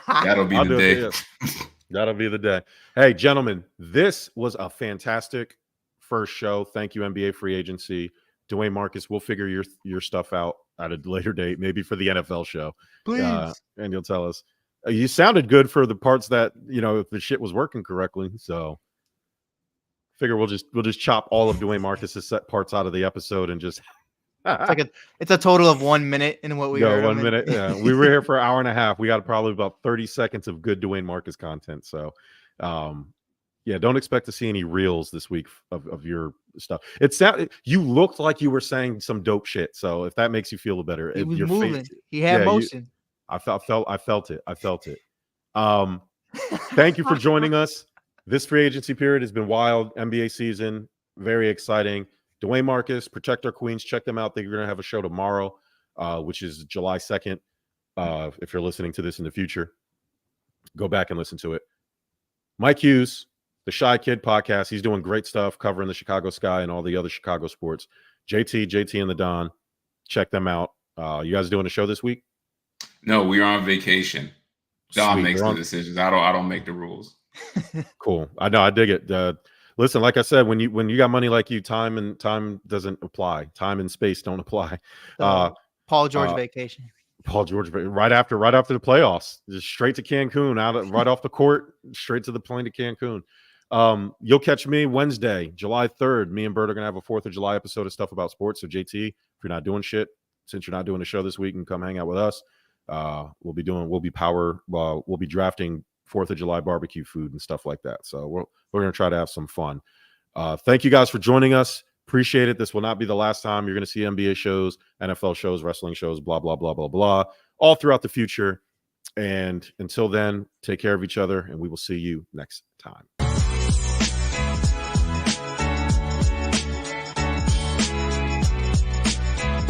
That'll be I'll the do day. it. Yeah. That'll be the day. Hey, gentlemen, this was a fantastic first show. Thank you, NBA free agency. Dwayne Marcus, we'll figure your stuff out at a later date, maybe for the NFL show. Please. And you'll tell us. You sounded good for the parts that, if the shit was working correctly. So figure we'll just chop all of Dwayne Marcus's set parts out of the episode and just It's a total of 1 minute in what we heard. 1 minute. Yeah, we were here for an hour and a half. We got probably about 30 seconds of good Dwayne Marcus content. So, don't expect to see any reels this week of your stuff. You looked like you were saying some dope shit. So if that makes you feel better, He was your moving. face, He had motion. I felt it. Thank you for joining us. This free agency period has been wild. NBA season, very exciting. Dwayne Marcus, Protect Our Queens. Check them out. They're going to have a show tomorrow, which is July 2nd. If you're listening to this in the future, go back and listen to it. Mike Hughes, the Shy Kid podcast. He's doing great stuff covering the Chicago Sky and all the other Chicago sports. JT and the Don. Check them out. You guys doing a show this week? No, we're on vacation. Don Sweet. makes the decisions. I don't make the rules. Cool. I know. I dig it. Listen, like I said, when you got money like you, time doesn't apply. Time and space don't apply. Paul George vacation. Paul George, right after the playoffs, just straight to Cancun, right off the court, straight to the plane to Cancun. You'll catch me Wednesday, July 3rd. Me and Bert are gonna have a 4th of July episode of Stuff About Sports. So JT, if you're not doing shit, since you're not doing a show this week, and come hang out with us. We'll be drafting 4th of July barbecue food and stuff like that. So we're going to try to have some fun. Thank you guys for joining us. Appreciate it. This will not be the last time you're going to see NBA shows, NFL shows, wrestling shows, blah, blah, blah, blah, blah, all throughout the future. And until then, take care of each other, and we will see you next time.